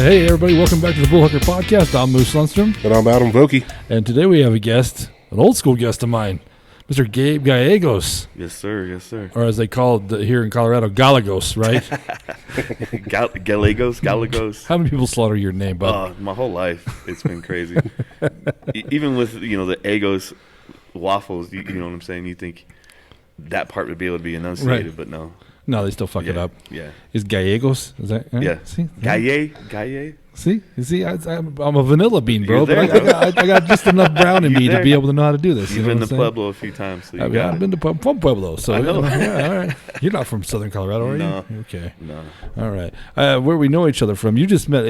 Hey, everybody, welcome back to the Bullhucker podcast. I'm Moose Lundstrom. And I'm Adam Vokey. And today we have a guest, an old school guest of mine, Mr. Gabe Gallegos. Yes, sir. Yes, sir. Or as they call it here in Colorado, Gallegos, right? Gallegos. How many people slaughter your name, bud? My whole life, it's been crazy. Even with, the Egos waffles, you know what I'm saying? You think that part would be able to be enunciated, Right. but no. No, they still fuck it up. Yeah. Is Gallegos? Is that? Yeah. See? Galle. See? You see, I'm a vanilla bean, bro, You're but there, I got just enough brown in You're me to there. be able to know how to do this. You've been to Pueblo a few times, so I've been to from Pueblo, so I know. Yeah, all right. You're not from Southern Colorado, are No. you? Okay. No. All right. Where we know each other from, you just met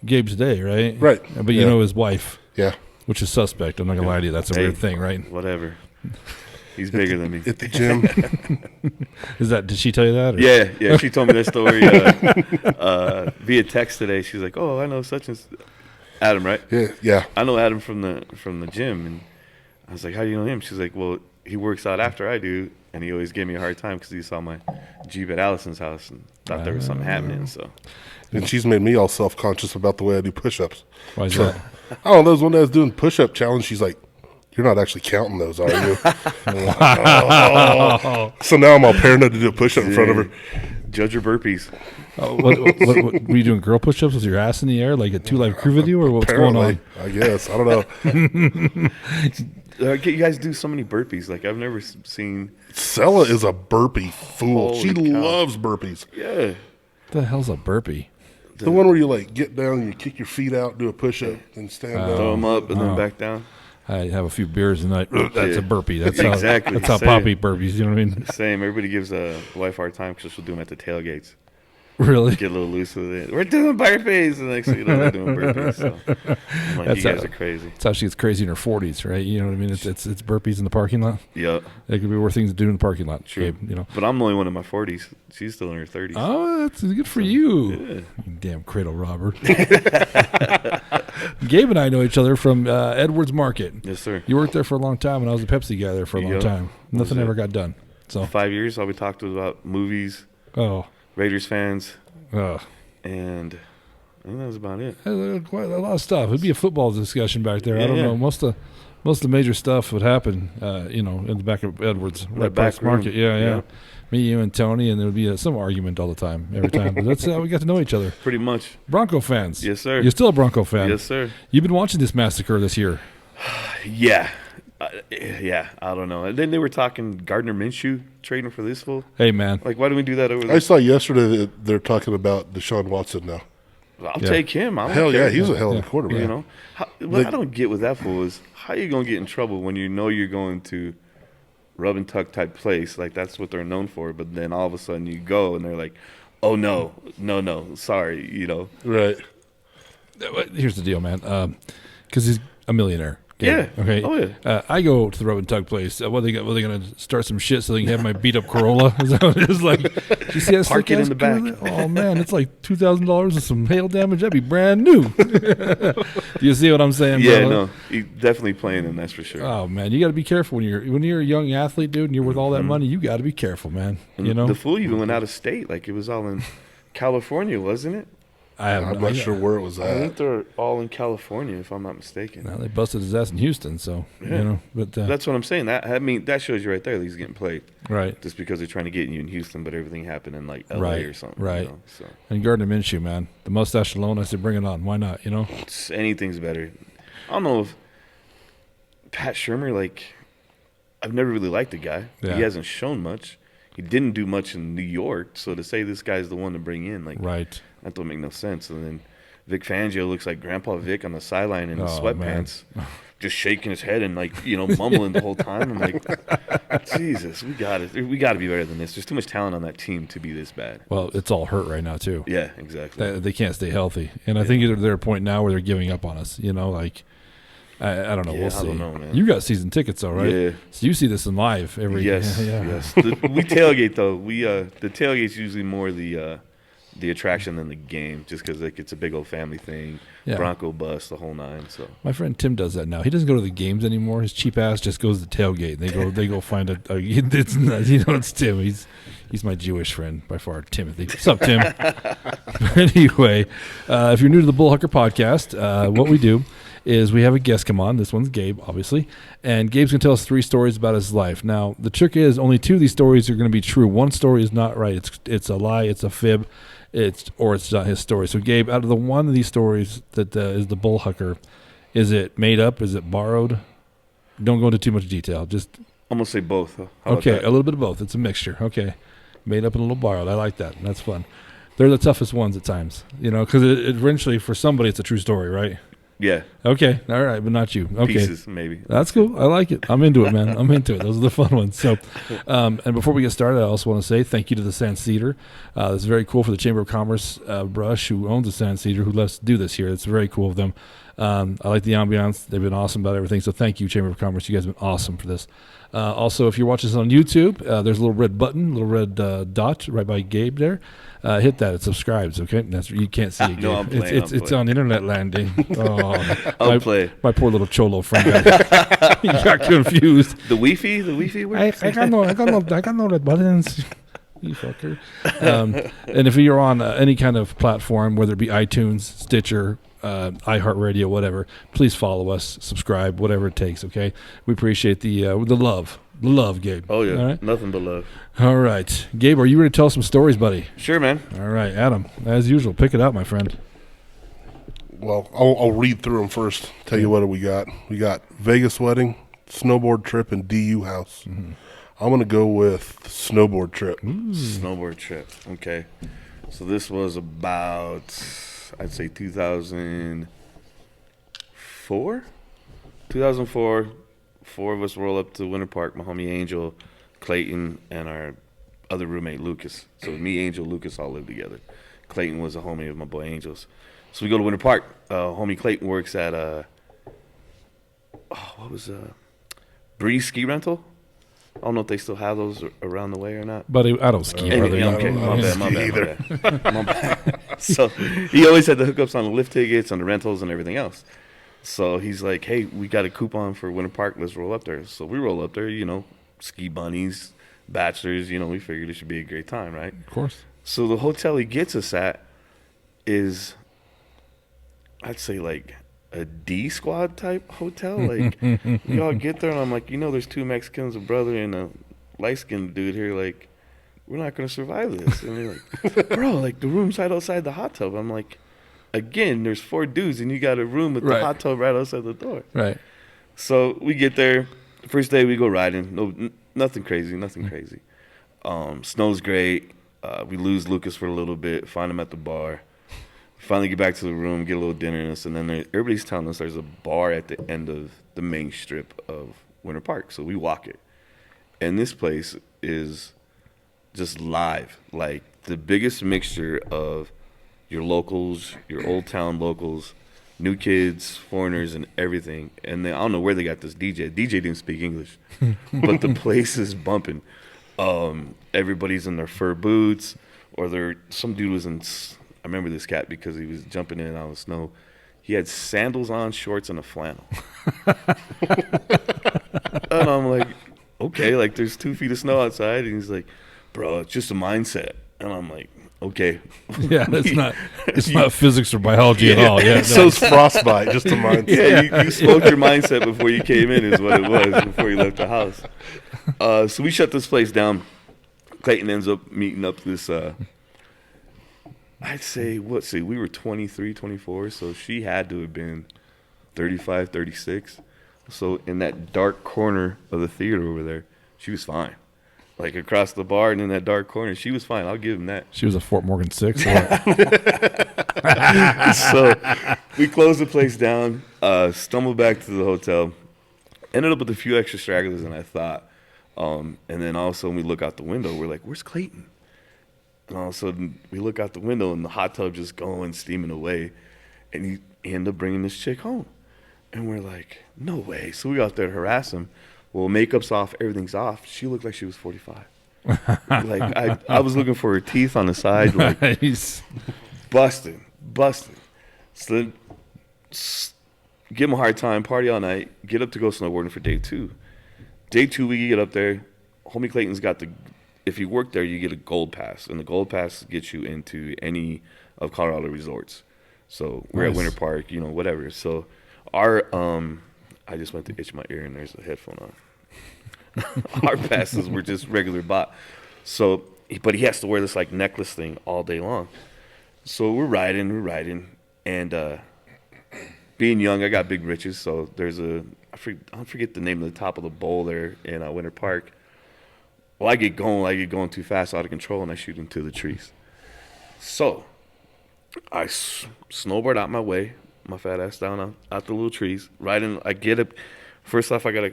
Gabe today, right? Right. But you know his wife, Yeah. which is suspect. I'm not going to lie to you. That's a weird thing, right? Whatever. He's bigger than me. At the gym. Did she tell you that? Or? Yeah. She told me that story via text today. She's like, "Oh, I know such and Adam, right? Yeah. I know Adam from the gym." And I was like, "How do you know him?" She's like, "Well, he works out after I do, and he always gave me a hard time because he saw my Jeep at Allison's house and thought there was something happening." So, And she's made me all self-conscious about the way I do push-ups. Why is that? I don't know. Those one day I was doing push-up challenge. She's like, "You're not actually counting those, are you?" So now I'm all paranoid to do a push-up in front of her. judge your burpees. What were you doing? Girl push-ups with your ass in the air, like a 2 Live Crew video, or what's Apparently, going on? I guess. I don't know. You guys do so many burpees. Like I've never seen. Sella is a burpee fool. Holy She cow. loves burpees. Yeah. What the hell's a burpee? The one where you like get down and you kick your feet out, do a push-up, and stand Throw down. them up and then back down. I have a few beers and that's a burpee. That's Exactly. That's how Same. Poppy burpees. You know what I mean? Same. Everybody gives the wife a hard time because she'll do them at the tailgates. Really? Get a little loose with it. We're doing burpees. And next thing you know, they're doing burpees. So I'm like, That's you guys how- are crazy. That's how she gets crazy in her 40s, right? You know what I mean? It's burpees in the parking lot. Yep. It could be worth things to do in the parking lot. True. Gabe, you know. But I'm the only one in my 40s. She's still in her 30s. Oh, that's good for you. Yeah. You damn cradle robber. Gabe and I know each other from Edwards Market. Yes, sir. You worked there for a long time, and I was a Pepsi guy there for a long Yep. time. Nothing Was ever it? got done. So, 5 years, all we talked was about movies, oh, Raiders fans, uh, and I think that was about it. quite a lot of stuff. It'd be a football discussion back there. I Yeah, don't yeah. know. Most of the major stuff would happen, in the back of Edwards, right back past Market. room. Yeah. Yeah. Me, you, and Tony, and there would be some argument all the time, every time. But that's how we got to know each other. Pretty much. Bronco fans. Yes, sir. You're still a Bronco fan. Yes, sir. You've been watching this massacre this year. Yeah. Yeah, I don't know. And then they were talking Gardner Minshew trading for this fool. Hey, man. Like, why do we do that over I there? saw yesterday that they're talking about Deshaun Watson now. I'll Yeah. take him. I don't Hell care. yeah, he's a hell of a Yeah. quarterback. You know, what I don't get with that fool is how you gonna get in trouble when you know you're going to rub and tuck type place, like that's what they're known for. But then all of a sudden you go and they're like, "Oh no, sorry," you know. Right. Here's the deal, man. Because he's a millionaire. Yeah. Okay. Oh, yeah. I go to the rub and tug place. What they going to start some shit so they can have my beat up Corolla? Is that what it is? Like, you see that Park it in slick-ass the back. Corolla? Oh man, it's like $2,000 and some hail damage. That'd be brand new. Do you see what I'm saying? Yeah, bro? no, he's definitely playing him. That's for sure. Oh man, you got to be careful when you're a young athlete, dude, and you're worth all that money. You got to be careful, man. And You know. the fool even went out of state. Like it was all in California, wasn't it? I'm I'm not sure where it was I at. think they're all in California, if I'm not mistaken. Now they busted his ass in Houston, so Yeah. you know. But That's what I'm saying. That shows you right there that he's getting played. right. Just because they're trying to get you in Houston, but everything happened in like LA Right, or something. right. You know? So And Gardner Minshew, man, the mustache alone, I said, bring it on. Why not? You know. anything's better. I don't know if Pat Shermer, like, I've never really liked the guy. Yeah. He hasn't shown much. He didn't do much in New York. So to say this guy's the one to bring in, like, Right. that don't make no sense. And then Vic Fangio looks like Grandpa Vic on the sideline in his Oh, sweatpants, just shaking his head and mumbling the whole time. I'm like, Jesus, we got to be better than this. There's too much talent on that team to be this bad. Well, it's all hurt right now too. Yeah, exactly. They can't stay healthy, and I think they're at a point now where they're giving up on us. You know, like I don't know. Yeah, We'll I see. don't know, man. You got season tickets, though, right? Yeah. So you see this in live every. Yes, Yeah. yes. We tailgate though. We the tailgate's usually more the the attraction in the game, just because like it's a big old family thing, Bronco bus, the whole nine. So my friend Tim does that now. He doesn't go to the games anymore. His cheap ass just goes to the tailgate. They go find a it's nuts. It's Tim. He's my Jewish friend by far, Timothy. What's up, Tim? Anyway, if you're new to the Bullhucker podcast, what we do is we have a guest come on. This one's Gabe, obviously. And Gabe's going to tell us 3 stories about his life. Now, the trick is only 2 of these stories are going to be true. One story is not right. It's a lie. It's a fib. It's not his story. So, Gabe, out of the one of these stories that is the Bullhucker, is it made up? Is it borrowed? Don't go into too much detail. Just I'm going to say both. okay, a little bit of both. It's a mixture. Okay. Made up and a little borrowed. I like that. That's fun. They're the toughest ones at times, because eventually for somebody it's a true story, right? Yeah. Okay. All right, but not you. Okay. Pieces, maybe. That's cool. I like it. I'm into it, man. I'm into it. Those are the fun ones. So, and before we get started, I also want to say thank you to the Sand Cedar. It's very cool for the Chamber of Commerce Brush, who owns the Sand Cedar, who lets us do this here. It's very cool of them. I like the ambiance. They've been awesome about everything. So thank you, Chamber of Commerce. You guys have been awesome for this. Also, if you're watching this on YouTube, there's a little red button, little red dot right by Gabe there. Hit that. It subscribes, okay? That's you can't see it, Gabe. No, I'm playing, it's on internet landing. Oh, I'll play. My poor little cholo friend he got confused. The Wi-Fi works? I got no red buttons. You fucker. And if you're on any kind of platform, whether it be iTunes, Stitcher, iHeartRadio, whatever, please follow us, subscribe, whatever it takes, okay? We appreciate the love. The love, Gabe. Oh, yeah. All right? Nothing but love. All right. Gabe, are you ready to tell some stories, buddy? Sure, man. All right, Adam, as usual, pick it up, my friend. Well, I'll read through them first. Tell you what we got. We got Vegas wedding, snowboard trip, and DU house. Mm-hmm. I'm going to go with snowboard trip. Snowboard trip. Okay. So this was about, I'd say 2004? 2004. 4 of us roll up to Winter Park. My homie Angel, Clayton, and our other roommate Lucas. So me, Angel, Lucas all lived together. Clayton was a homie of my boy Angel's. So we go to Winter Park. Homie Clayton works at Breeze Ski Rental. I don't know if they still have those around the way or not. But I don't ski, brother. Okay, my bad. So he always had the hookups on the lift tickets, on the rentals, and everything else. So he's like, hey, we got a coupon for Winter Park. Let's roll up there. So we roll up there, ski bunnies, bachelors. We figured it should be a great time, right? Of course. So the hotel he gets us at is, I'd say, like a D squad type hotel. Like we all get there and I'm like, there's 2 Mexicans, a brother and a light skinned dude here. Like, we're not gonna survive this. And they're like, bro, like the room's right outside the hot tub. I'm like, again, there's 4 dudes and you got a room with the hot tub right outside the door. Right. So we get there. First day we go riding. No, nothing crazy. Snow's great. We lose Lucas for a little bit. Find him at the bar. Finally get back to the room, get a little dinner, and then everybody's telling us there's a bar at the end of the main strip of Winter Park. So we walk it. And this place is just live. Like the biggest mixture of your locals, your old town locals, new kids, foreigners, and everything. And I don't know where they got this DJ. DJ didn't speak English, but the place is bumping. Everybody's in their fur boots, or some dude was in. I remember this cat because he was jumping in and out of snow. He had sandals on, shorts, and a flannel. And I'm like, okay, like there's 2 feet of snow outside, and he's like, bro, it's just a mindset. And I'm like, okay. Yeah, it's not physics or biology at all. Yeah, So it's frostbite, just a mindset. Yeah, you smoked your mindset before you came in is what it was, before you left the house. So we shut this place down. Clayton ends up meeting up this, I'd say, we were 23, 24, so she had to have been 35, 36. So in that dark corner of the theater over there, she was fine. Like across the bar and in that dark corner, she was fine. I'll give him that. She was a Fort Morgan 6. So we closed the place down, stumbled back to the hotel, ended up with a few extra stragglers than I thought. And then all of a sudden we look out the window. We're like, where's Clayton? And all of a sudden we look out the window and the hot tub just going, steaming away. And he ended up bringing this chick home. And we're like, no way. So we go out there to harass him. Well, makeup's off, everything's off. She looked like she was 45. Like I was looking for her teeth on the side, like Nice. busting. So then, give him a hard time, party all night, get up to go snowboarding for day 2. Day 2, we get up there. Homie Clayton's got if you work there, you get a gold pass, and the gold pass gets you into any of Colorado resorts. So we're at Winter Park, whatever. So our I just went to itch my ear, and there's a headphone on. Our passes were just regular bot. So, but he has to wear this like necklace thing all day long. So we're riding, and being young, I got big britches. So there's I forget the name of the top of the bowl there in Winter Park. Well, I get going too fast, out of control, and I shoot into the trees. So I snowboard out my way, my fat ass down out the little trees. Riding, I get up. First off, I gotta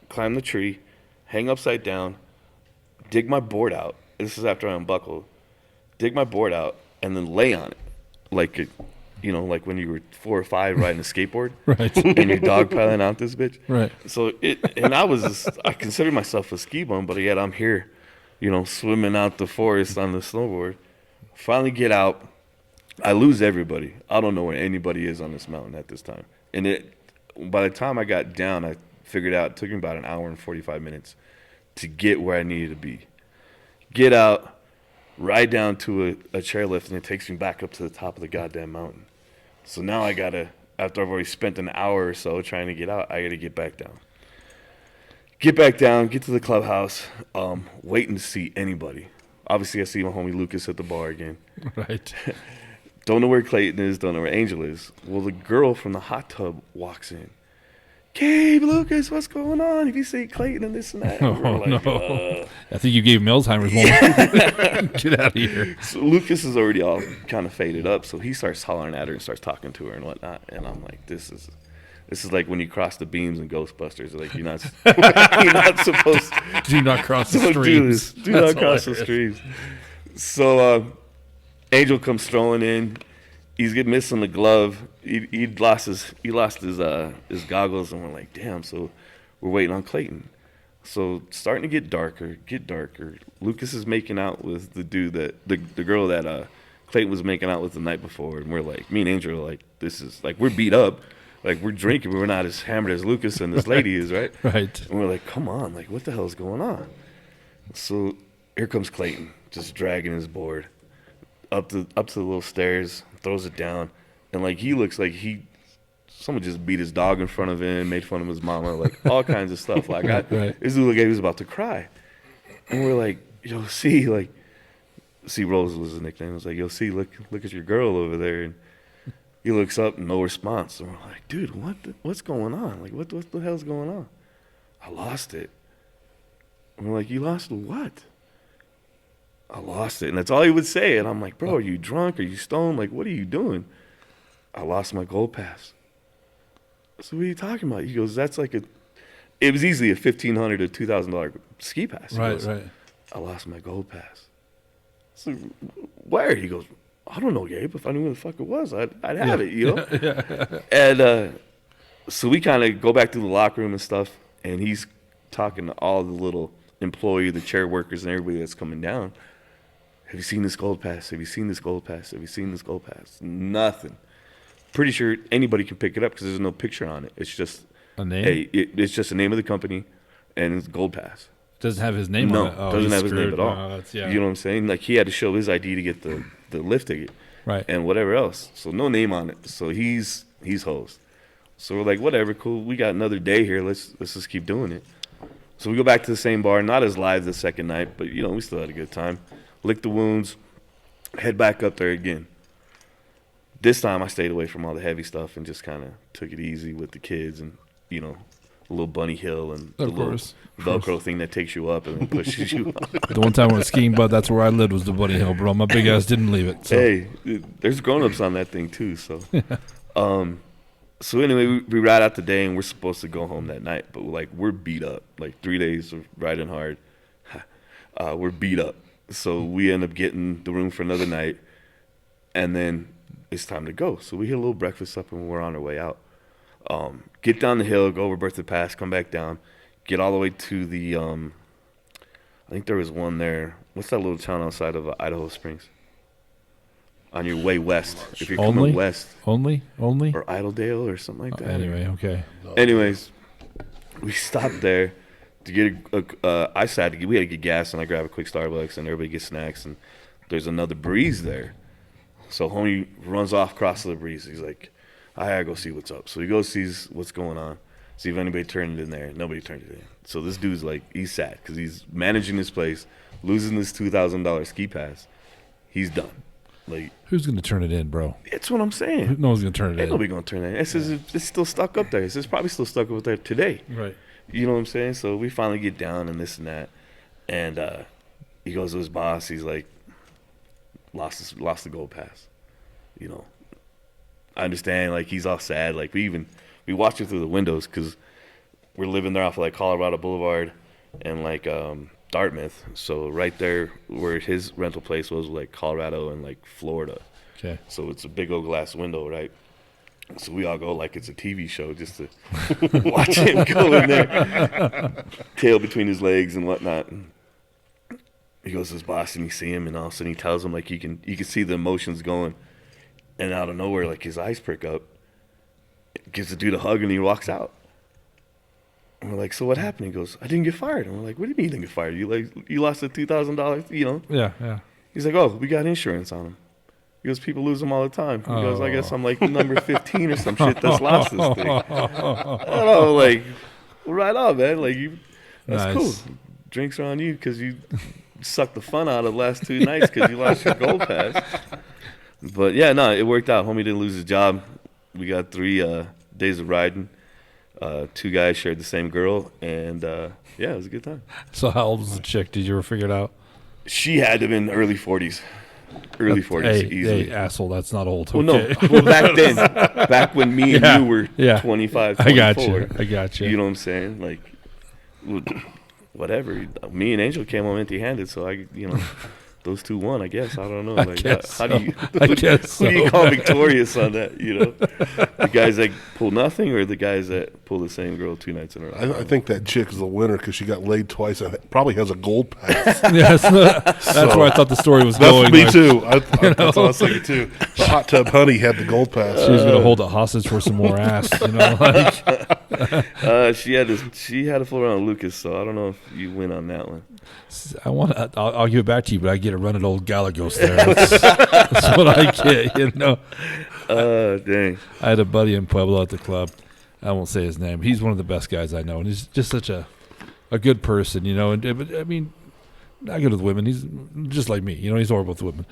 climb the tree, hang upside down, dig my board out. This is after I unbuckle. Dig my board out and then lay on it, like like when you were 4 or 5 riding a skateboard, Right. and you're dogpiling out this bitch. Right. So I consider myself a ski bum, but yet I'm here, swimming out the forest on the snowboard. Finally get out. I lose everybody. I don't know where anybody is on this mountain at this time. And by the time I got down, I figured out it took me about an hour and 45 minutes to get where I needed to be. Get out, ride down to a chairlift, and it takes me back up to the top of the goddamn mountain. So now I gotta, after I've already spent an hour or so trying to get out, I gotta get back down. Get back down, get to the clubhouse, waiting to see anybody. Obviously, I see my homie Lucas at the bar again. Right. Don't know where Clayton is, don't know where Angel is. Well, the girl from the hot tub walks in. Gabe, Lucas, what's going on? If you see Clayton and this and that. And Oh, no. I think you gave him Alzheimer's moment. Get out of here. So Lucas is already all kind of faded up, so he starts hollering at her and starts talking to her and whatnot. And I'm like, this is like when you cross the beams in Ghostbusters. Like you're not supposed to. Do not cross the Don't streams. do this. Do That's not cross hilarious. the streams. So Angel comes strolling in. He's getting missing the glove. He lost his goggles, and we're like, damn. So we're waiting on Clayton. So starting to get darker. Lucas is making out with the dude the girl that Clayton was making out with the night before, and we're like, me and Angel are like, this is like we're beat up, like we're drinking, but we're not as hammered as Lucas and this lady is, right? Right. And we're like, come on, like what the hell is going on? So here comes Clayton, just dragging his board up to the little stairs, throws it down, and like he looks like someone just beat his dog in front of him, made fun of his mama, like all kinds of stuff. Like Right. this dude looked like he was about to cry, and we're like, yo, see Rose was his nickname. I was like, yo, see, look at your girl over there, and he looks up, no response. And we're like, dude, what's going on? Like what the hell's going on? I lost it. And we're like, you lost what? I lost it. And that's all he would say. And I'm like, bro, are you drunk? Are you stoned? Like, what are you doing? I lost my gold pass. So what are you talking about? He goes, that's like it was easily a $1,500 to $2,000 ski pass. He goes, Right. I lost my gold pass. So where? He goes, I don't know, Gabe. If I knew where the fuck it was, I'd have it, you know? Yeah. And so we kind of go back to the locker room and stuff, and he's talking to all the little employee, the chair workers, and everybody that's coming down. Have you seen this gold pass? Have you seen this gold pass? Have you seen this gold pass? Nothing. Pretty sure anybody can pick it up because there's no picture on it. It's just A name? hey, it's just the name of the company, and it's gold pass. Doesn't have his name No, on it. Oh, doesn't he's have his name screwed. at all. No, that's, yeah. You know what I'm saying? Like he had to show his ID to get the lift ticket, Right. and whatever else. So no name on it. So he's host. So we're like, whatever, cool. We got another day here. Let's just keep doing it. So we go back to the same bar, not as live the second night, but we still had a good time. Lick the wounds, head back up there again. This time I stayed away from all the heavy stuff and just kind of took it easy with the kids and, a little bunny hill and the Of course. little Velcro thing that takes you up and then pushes you up. The one time I was skiing, but that's where I lived was the Bunny Hill, bro. My big ass didn't leave it. So. Hey, there's grown-ups on that thing too, so. So anyway, we ride out the day and we're supposed to go home that night, but we're beat up. Like 3 days of riding hard. We're beat up. So we end up getting the room for another night, and then it's time to go. So we hit a little breakfast up and we're on our way out. Get down the hill, go over Bertha Pass, come back down, get all the way to the I think there was one there. What's that little town outside of Idaho Springs? On your way west. If you're coming west. Only? Or Iredale or something like that. Anyway, okay. Anyways, we stopped there to get we had to get gas, and I grab a quick Starbucks, and everybody gets snacks, and there's another breeze there. So homie runs off across the breeze. He's like, I gotta go see what's up. So he goes, sees what's going on, see if anybody turned it in there. Nobody turned it in. So this dude's like, he's sad because he's managing this place, losing this $2,000 ski pass. He's done. Like, who's gonna turn it in, bro? That's what I'm saying. No one's gonna turn it in. Ain't nobody gonna turn it in. It says it's still stuck up there. It's probably still stuck up there today. Right. You know what I'm saying? So we finally get down and this and that, and he goes to his boss. He's like, lost the gold pass. You know, I understand. Like, he's all sad. Like, we watched it through the windows because we're living there off of like Colorado Boulevard and like Dartmouth. So right there where his rental place was like Colorado and like Florida. Okay. So it's a big old glass window, right? So we all go like it's a TV show just to watch him go in there, tail between his legs and whatnot. And he goes to his boss and he see him, and all of a sudden he tells him like you can see the emotions going, and out of nowhere like his eyes prick up, gives the dude a hug and he walks out. And we're like, so what happened? He goes, I didn't get fired. And we're like, what do you mean you didn't get fired? You lost the $2,000, you know? Yeah. He's like, oh, we got insurance on him. He goes, people lose them all the time. He goes, I guess I'm like number 15 or some shit that's lost this thing. I don't know, like, right on, man. Like, that's cool. Drinks are on you because you sucked the fun out of the last 2 nights because you lost your gold pass. But, yeah, no, it worked out. Homie didn't lose his job. We got 3 days of riding. 2 guys shared the same girl, and, yeah, it was a good time. So how old was the chick? Did you ever figure it out? She had to have been early 40s. Early 40s, easily. Hey, asshole, that's not old. Well, okay. no. Well, back then, back when me and you were 25, 24. I got you. You know what I'm saying? Like, whatever. Me and Angel came home empty-handed, so those 2 won, I guess. I don't know. Like, how do you? I guess who do you call victorious on that? You know, the guys that pull nothing, or the guys that pull the same girl 2 nights in a row. I think that chick is the winner because she got laid twice and probably has a gold pass. Yes, that's where I thought the story was going. Me too. That's what I was thinking too. Hot Tub Honey had the gold pass. She was going to hold it hostage for some more ass. You know, like. She had to fool around with Lucas, so I don't know if you win on that one. I'll give it back to you, but I get a run at old Gallegos there. That's what I get, you know. Dang. I had a buddy in Pueblo at the club. I won't say his name. He's one of the best guys I know, and he's just such a good person, you know. But I mean, not good with women. He's just like me, you know. He's horrible with women.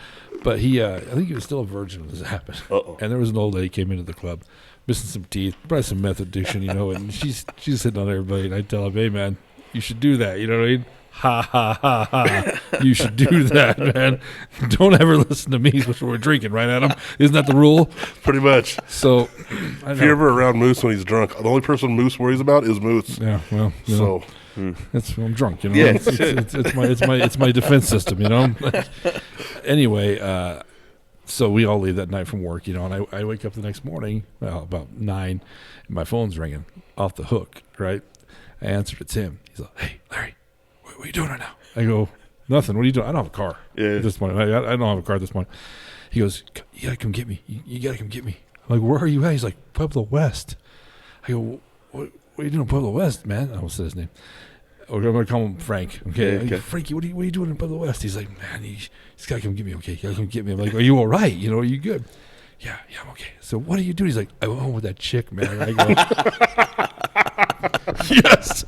But I think he was still a virgin when this happened. Uh-oh. And there was an old lady came into the club, missing some teeth, probably some meth addiction, you know. And she's sitting on everybody, and I tell him, hey man, you should do that. You know what I mean? Ha, ha, ha, ha. You should do that, man. Don't ever listen to me, especially when we're drinking, right, Adam? Isn't that the rule? Pretty much. So, if you're ever around Moose when he's drunk, the only person Moose worries about is Moose. Yeah, well, so I'm drunk, you know. Yeah. It's my defense system, you know. Anyway, so we all leave that night from work, you know, and I wake up the next morning, about 9, and my phone's ringing off the hook, right? I answered, it's him. He's like, hey, Larry. What are you doing right now? I go, nothing. What are you doing? I don't have a car at this point. I don't have a car at this point. He goes, you got to come get me. You got to come get me. I'm like, where are you at? He's like, Pueblo West. I go, what are you doing in Pueblo West, man? I almost said his name. I'm going to call him Frank. Okay. Okay. Frankie, what are you doing in Pueblo West? He's like, man, he's got to come get me. Okay. You got to come get me. I'm like, are you all right? You know, are you good? Yeah, I'm okay. So what are you doing? He's like, I went home with that chick, man. I go, yes.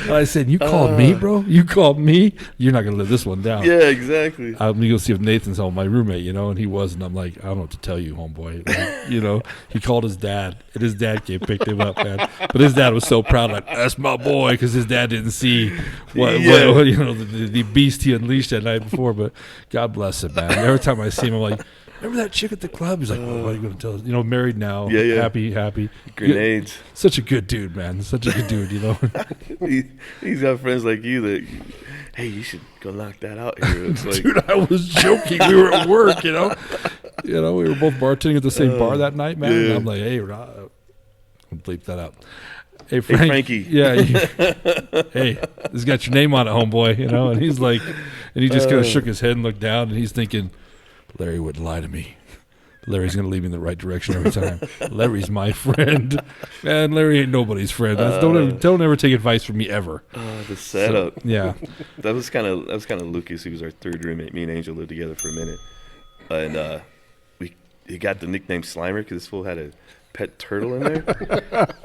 And I said, you called me, bro? You called me? You're not going to live this one down. Yeah, exactly. I'm going to go see if Nathan's home, my roommate, you know, and he wasn't. I'm like, I don't know what to tell you, homeboy. Like, you know, he called his dad, and his dad came picked him up, man. But his dad was so proud, like, that's my boy, because his dad didn't see what you know, the beast he unleashed that night before. But God bless him, man. Every time I see him, I'm like, remember that chick at the club? He's like, well, what are you going to tell us? You know, married now. Yeah. Happy. Grenades. Such a good dude, man. Such a good dude, you know. He's got friends like you that, hey, you should go knock that out here. It's like, dude, I was joking. We were at work, you know. We were both bartending at the same bar that night, man. Yeah. And I'm like, hey, I'll bleep that out. Hey, Frankie. Yeah. Hey, this got your name on it, homeboy. You know, and he's like, and he just kind of shook his head and looked down, and he's thinking, Larry wouldn't lie to me. Larry's going to lead me in the right direction every time. Larry's my friend. Man, Larry ain't nobody's friend. Don't ever take advice from me ever. The setup. So, yeah. That was kind of Lucas. He was our third roommate. Me and Angel lived together for a minute. And he got the nickname Slimer because this fool had a pet turtle in there.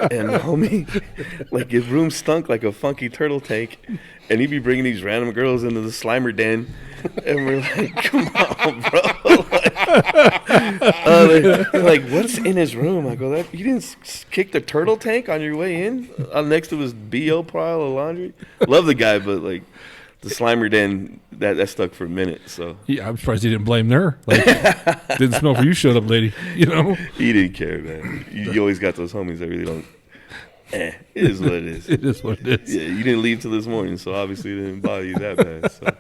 And homie, like his room stunk like a funky turtle tank. And he'd be bringing these random girls into the Slimer den. And we're like, come on, bro. Like, what's in his room? I go, you didn't kick the turtle tank on your way in? Next to his B.O. pile of laundry? Love the guy, but like the Slimer den, that stuck for a minute. So Yeah, I'm surprised he didn't blame her. Like, didn't smell for you showed up, lady. You know? He didn't care, man. You always got those homies that really don't. It is what it is. It is what it is. Yeah, you didn't leave till this morning, so obviously it didn't bother you that bad. So.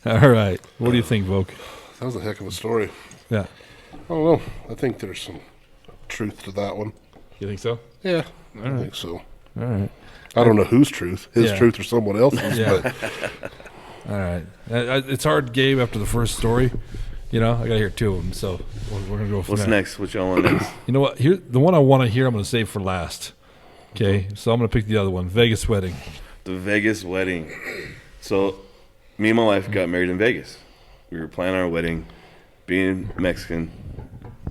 All right. What do you think, Vogue? That was a heck of a story. Yeah. I don't know. I think there's some truth to that one. You think so? Yeah, I think so. All right. I don't know whose truth, his Yeah. truth or someone else's, Yeah. but All right. It's hard, Gabe, after the first story. You know, I got to hear two of them, so we're going to go from What's there. next? What y'all want next? You know what? Here, the one I want to hear, I'm going to save for last. Okay, so I'm going to pick the other one, Vegas wedding. The Vegas wedding. So, me and my wife got married in Vegas. We were planning our wedding, being Mexican.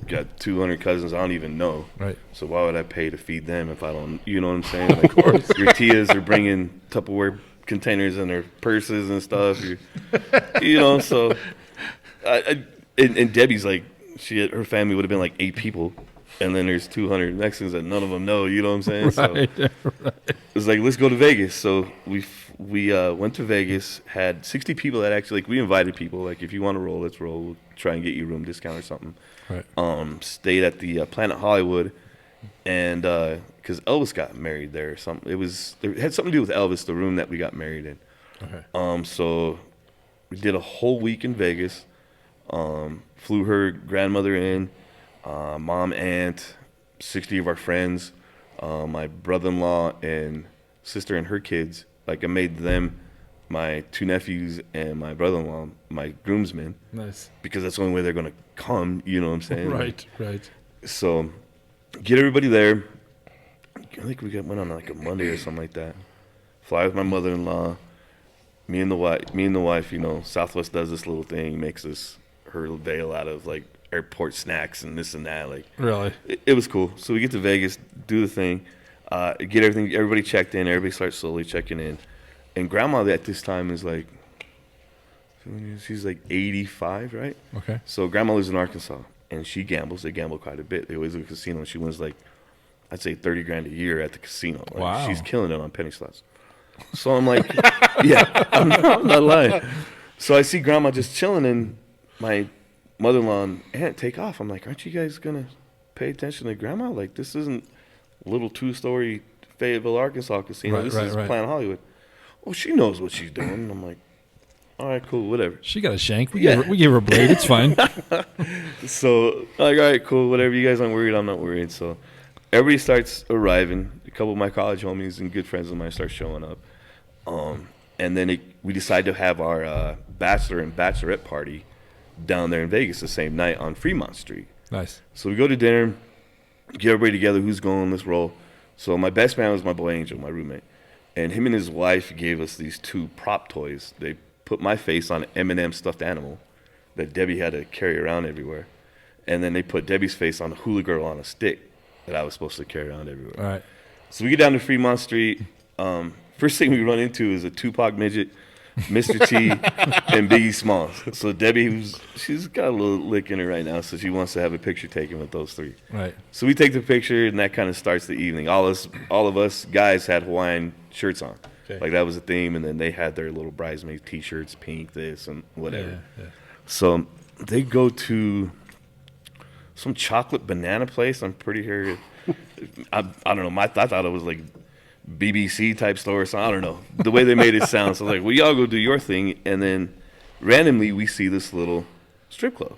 Got 200 cousins I don't even know. Right. So why would I pay to feed them if I don't? You know what I'm saying? Like, of course. Your tias are bringing Tupperware containers in their purses and stuff. You know, so and Debbie's like, her family would have been like 8 people. And then there's 200 Mexicans that none of them know. You know what I'm saying? Right, So it's like, let's go to Vegas. So we went to Vegas. Had 60 people that actually, like, we invited people. Like, if you want to roll, let's roll. We'll try and get you a room discount or something. Right. Stayed at the Planet Hollywood, and because Elvis got married there or something. It had something to do with Elvis, the room that we got married in. Okay. So we did a whole week in Vegas. Flew her grandmother in. Mom, aunt, 60 of our friends, my brother-in-law and sister and her kids. Like, I made them my 2 nephews and my brother-in-law my groomsmen. Nice. Because that's the only way they're going to come, you know what I'm saying? Right, right. So get everybody there. I think went on like a Monday or something like that. Fly with my mother-in-law. Me and the wife, you know, Southwest does this little thing, makes us her veil out of like airport snacks and this and that. Like, Really? it was cool. So we get to Vegas, do the thing, get everybody checked in. Everybody starts slowly checking in, and Grandma at this time is like, she's like 85, right? Okay. So Grandma lives in Arkansas, and she gambles. They gamble quite a bit. They always go to the casino, and she wins like, I'd say $30,000 a year at the casino. Like, Wow. She's killing it on penny slots. So I'm like, yeah, I'm not lying. So I see Grandma just chilling, and my mother-in-law and aunt take off. I'm like, aren't you guys going to pay attention to Grandma? Like, this isn't a little 2-story Fayetteville, Arkansas casino. Right, this right, is right. Planet Hollywood. Oh, she knows what she's doing. And I'm like, all right, cool, whatever. She got a shank. We gave her a blade. It's fine. So, like, all right, cool, whatever. You guys aren't worried, I'm not worried. So everybody starts arriving. A couple of my college homies and good friends of mine start showing up. And then we decide to have our bachelor and bachelorette party down there in Vegas the same night on Fremont Street. Nice. So we go to dinner, get everybody together. Who's going? Let's roll. So my best man was my boy Angel, my roommate. And him and his wife gave us these 2 prop toys. They put my face on an M&M stuffed animal that Debbie had to carry around everywhere. And then they put Debbie's face on a hula girl on a stick that I was supposed to carry around everywhere. All right. So we get down to Fremont Street. First thing we run into is a Tupac midget, Mr. T, and Biggie Smalls. So Debbie, she's got a little lick in her right now, so she wants to have a picture taken with those 3. Right. So we take the picture, and that kind of starts the evening. All of us guys had Hawaiian shirts on. Okay. Like, that was a theme, and then they had their little bridesmaid T-shirts, pink, this, and whatever. Yeah. So they go to some chocolate banana place. I'm pretty sure. I don't know. I thought it was like BBC type store or something. I don't know. The way they made it sound. So like, well, y'all go do your thing. And then randomly we see this little strip club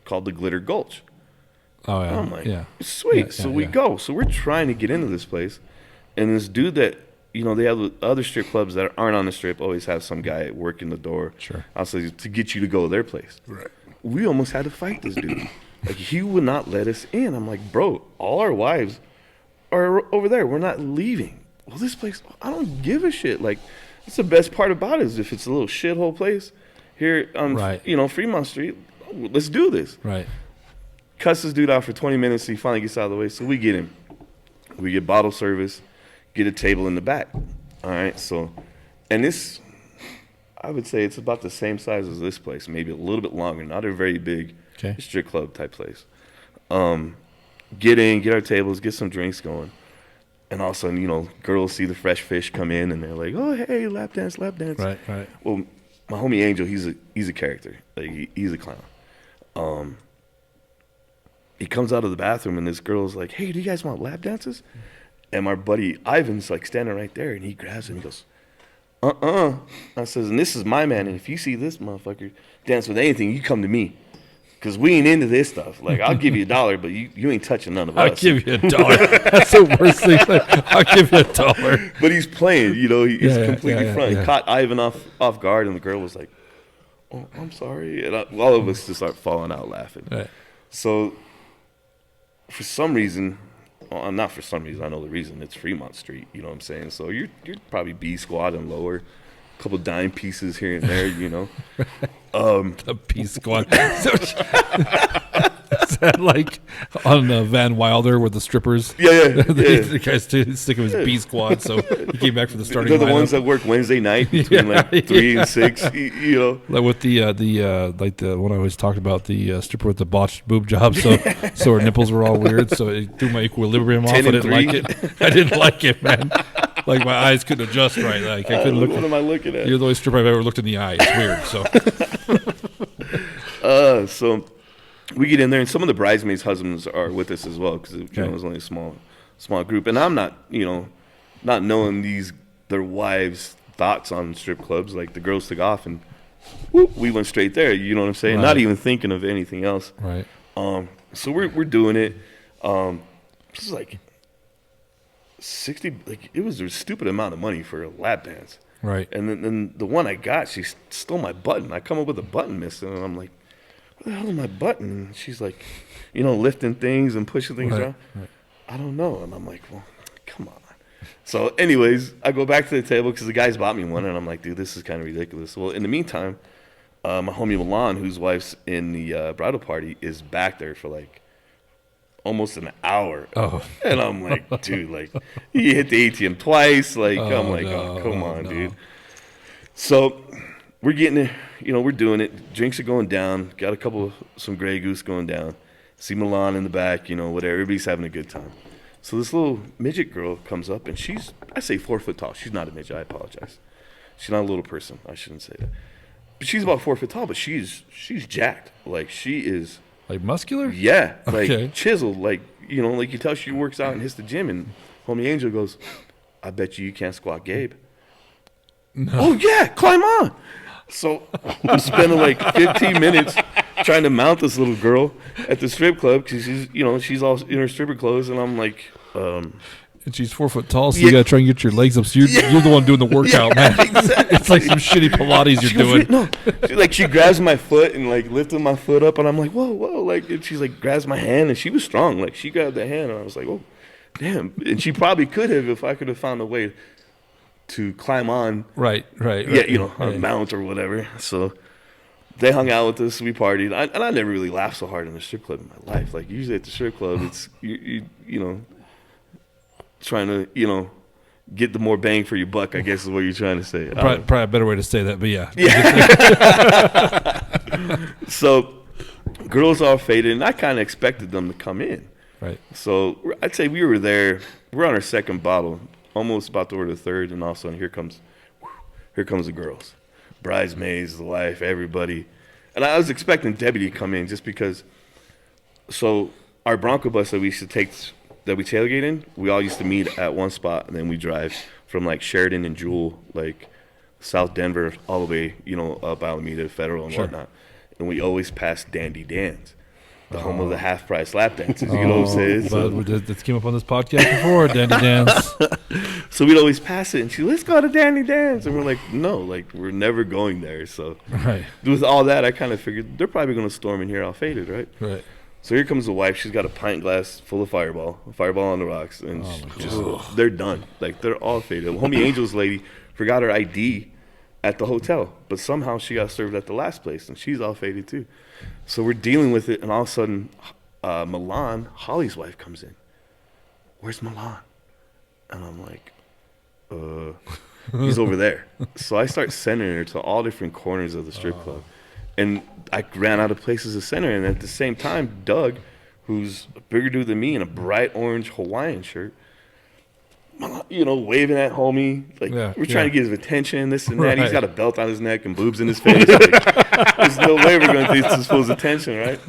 called the Glitter Gulch. Oh, yeah. I'm like, yeah. sweet. Yeah, So yeah, we yeah. go. So we're trying to get into this place. And this dude that, they have other strip clubs that aren't on the strip always have some guy working the door. Sure. Also to get you to go to their place. Right. We almost had to fight this dude. Like, he would not let us in. I'm like, bro, all our wives are over there. We're not leaving. Well, this place, I don't give a shit. Like, that's the best part about it is if it's a little shithole place here on, Fremont Street, let's do this. Right. Cuss this dude out for 20 minutes. So he finally gets out of the way. So we get him. We get bottle service, get a table in the back. All right. So, and this, I would say it's about the same size as this place, maybe a little bit longer. Not a very big strip club type place. Get in, get our tables, get some drinks going. And all of a sudden, girls see the fresh fish come in, and they're like, "Oh, hey, lap dance, lap dance." Right. Well, my homie Angel, he's a character. Like, he's a clown. He comes out of the bathroom, and this girl's like, "Hey, do you guys want lap dances?" And my buddy Ivan's like standing right there, and he grabs him. He goes, I says, "And this is my man, and if you see this motherfucker dance with anything, you come to me. Because we ain't into this stuff. Like, I'll give you $1, but you ain't touching none of us." I'll give you $1. That's the worst thing. I'll give you $1. But he's playing, he's completely front. He caught Ivan off guard, and the girl was like, "Oh, I'm sorry." And all of us just start falling out laughing. Right. So, for some reason, well, not for some reason, I know the reason, it's Fremont Street, you know what I'm saying? So you're probably B squad and lower, a couple dime pieces here and there, A P squad. Is that like on Van Wilder with the strippers? Yeah. The guy's sick of his B squad, so he came back for the starting. They're the lineup. ones that work Wednesday night between 3 and 6. Like with the one I always talked about, the stripper with the botched boob job. So her nipples were all weird. So it threw my equilibrium off. I didn't like it. I didn't like it, man. Like, my eyes couldn't adjust right. Like, I couldn't look. What am I looking at? You're the only stripper I've ever looked in the eye. It's weird. So. So we get in there, and some of the bridesmaids' husbands are with us as well, because it was only a small group. And I'm not, not knowing their wives' thoughts on strip clubs. Like, the girls took off, and whoop, we went straight there. You know what I'm saying? Right. Not even thinking of anything else. Right. So we're doing it. This is like 60. Like, it was a stupid amount of money for a lap dance. Right. And then the one I got, she stole my button. I come up with a button missing, and I'm like, "What the hell is my button?" And she's like, lifting things and pushing things around. Right. I don't know. And I'm like, well, come on. So anyways, I go back to the table because the guys bought me one, and I'm like, dude, this is kind of ridiculous. Well, in the meantime, my homie Milan, whose wife's in the bridal party, is back there for like almost an hour. Oh. And I'm like, dude, like, he hit the ATM twice. Like, I'm like, come on, dude. So we're getting it, we're doing it. Drinks are going down. Got some Grey Goose going down. See Milan in the back, whatever. Everybody's having a good time. So this little midget girl comes up, and she's, I say 4 foot tall. She's not a midget. I apologize. She's not a little person. I shouldn't say that. But she's about 4 foot tall, but she's jacked. Like, she is. Like, muscular? Yeah. Like, Okay. chiseled. Like, like you tell she works out and hits the gym, and homie Angel goes, "I bet you can't squat Gabe." No. "Oh, yeah, climb on." So I'm spending like 15 minutes trying to mount this little girl at the strip club because she's all in her stripper clothes, and I'm like, And she's 4 foot tall, so you gotta try and get your legs up. So you're the one doing the workout, man. Exactly. It's like some shitty Pilates you're doing. No, she grabs my foot and like lifted my foot up, and I'm like, whoa, like, and she's like grabs my hand, and she was strong. Like, she grabbed the hand, and I was like, oh, damn. And she probably could have if I could have found a way to climb on. Right. Yeah, on a mount or whatever. So they hung out with us. We partied. And I never really laughed so hard in a strip club in my life. Like, usually at the strip club, it's you trying to get the more bang for your buck, I guess is what you're trying to say. Probably a better way to say that, but yeah. So girls all faded, and I kind of expected them to come in. Right. So I'd say we were there. We're on our second bottle, almost about to order the third, and all of a sudden here comes the girls, bridesmaids, the wife, everybody. And I was expecting Debbie to come in just because. So our Bronco bus that we used to take, that we tailgate in, we all used to meet at one spot, and then we drive from like Sheridan and Jewel, like South Denver, all the way, up Alameda, Federal, and whatnot. And we always pass Dandy Dan's. the home of the half-price lap dances. You know what I'm saying? But this came up on this podcast before, Dandy Dance. So we'd always pass it, and let's go to Dandy Dance. And we're like, no, like, we're never going there. So Right. with all that, I kind of figured they're probably going to storm in here all faded, right? Right. So here comes the wife. She's got a pint glass full of Fireball on the rocks, and they're done. Like, they're all faded. Homie Angel's lady forgot her ID at the hotel, but somehow she got served at the last place, and she's all faded too. So we're dealing with it, and all of a sudden, Milan, Holly's wife, comes in. Where's Milan? And I'm like, he's over there. So I start sending her to all different corners of the strip club. And I ran out of places to send her. And at the same time, Doug, who's a bigger dude than me in a bright orange Hawaiian shirt, you know, waving at homie. Like, we're trying to get his attention, this and that. Right. He's got a belt on his neck and boobs in his face. Like, there's no way we're going to get this fool's attention, right?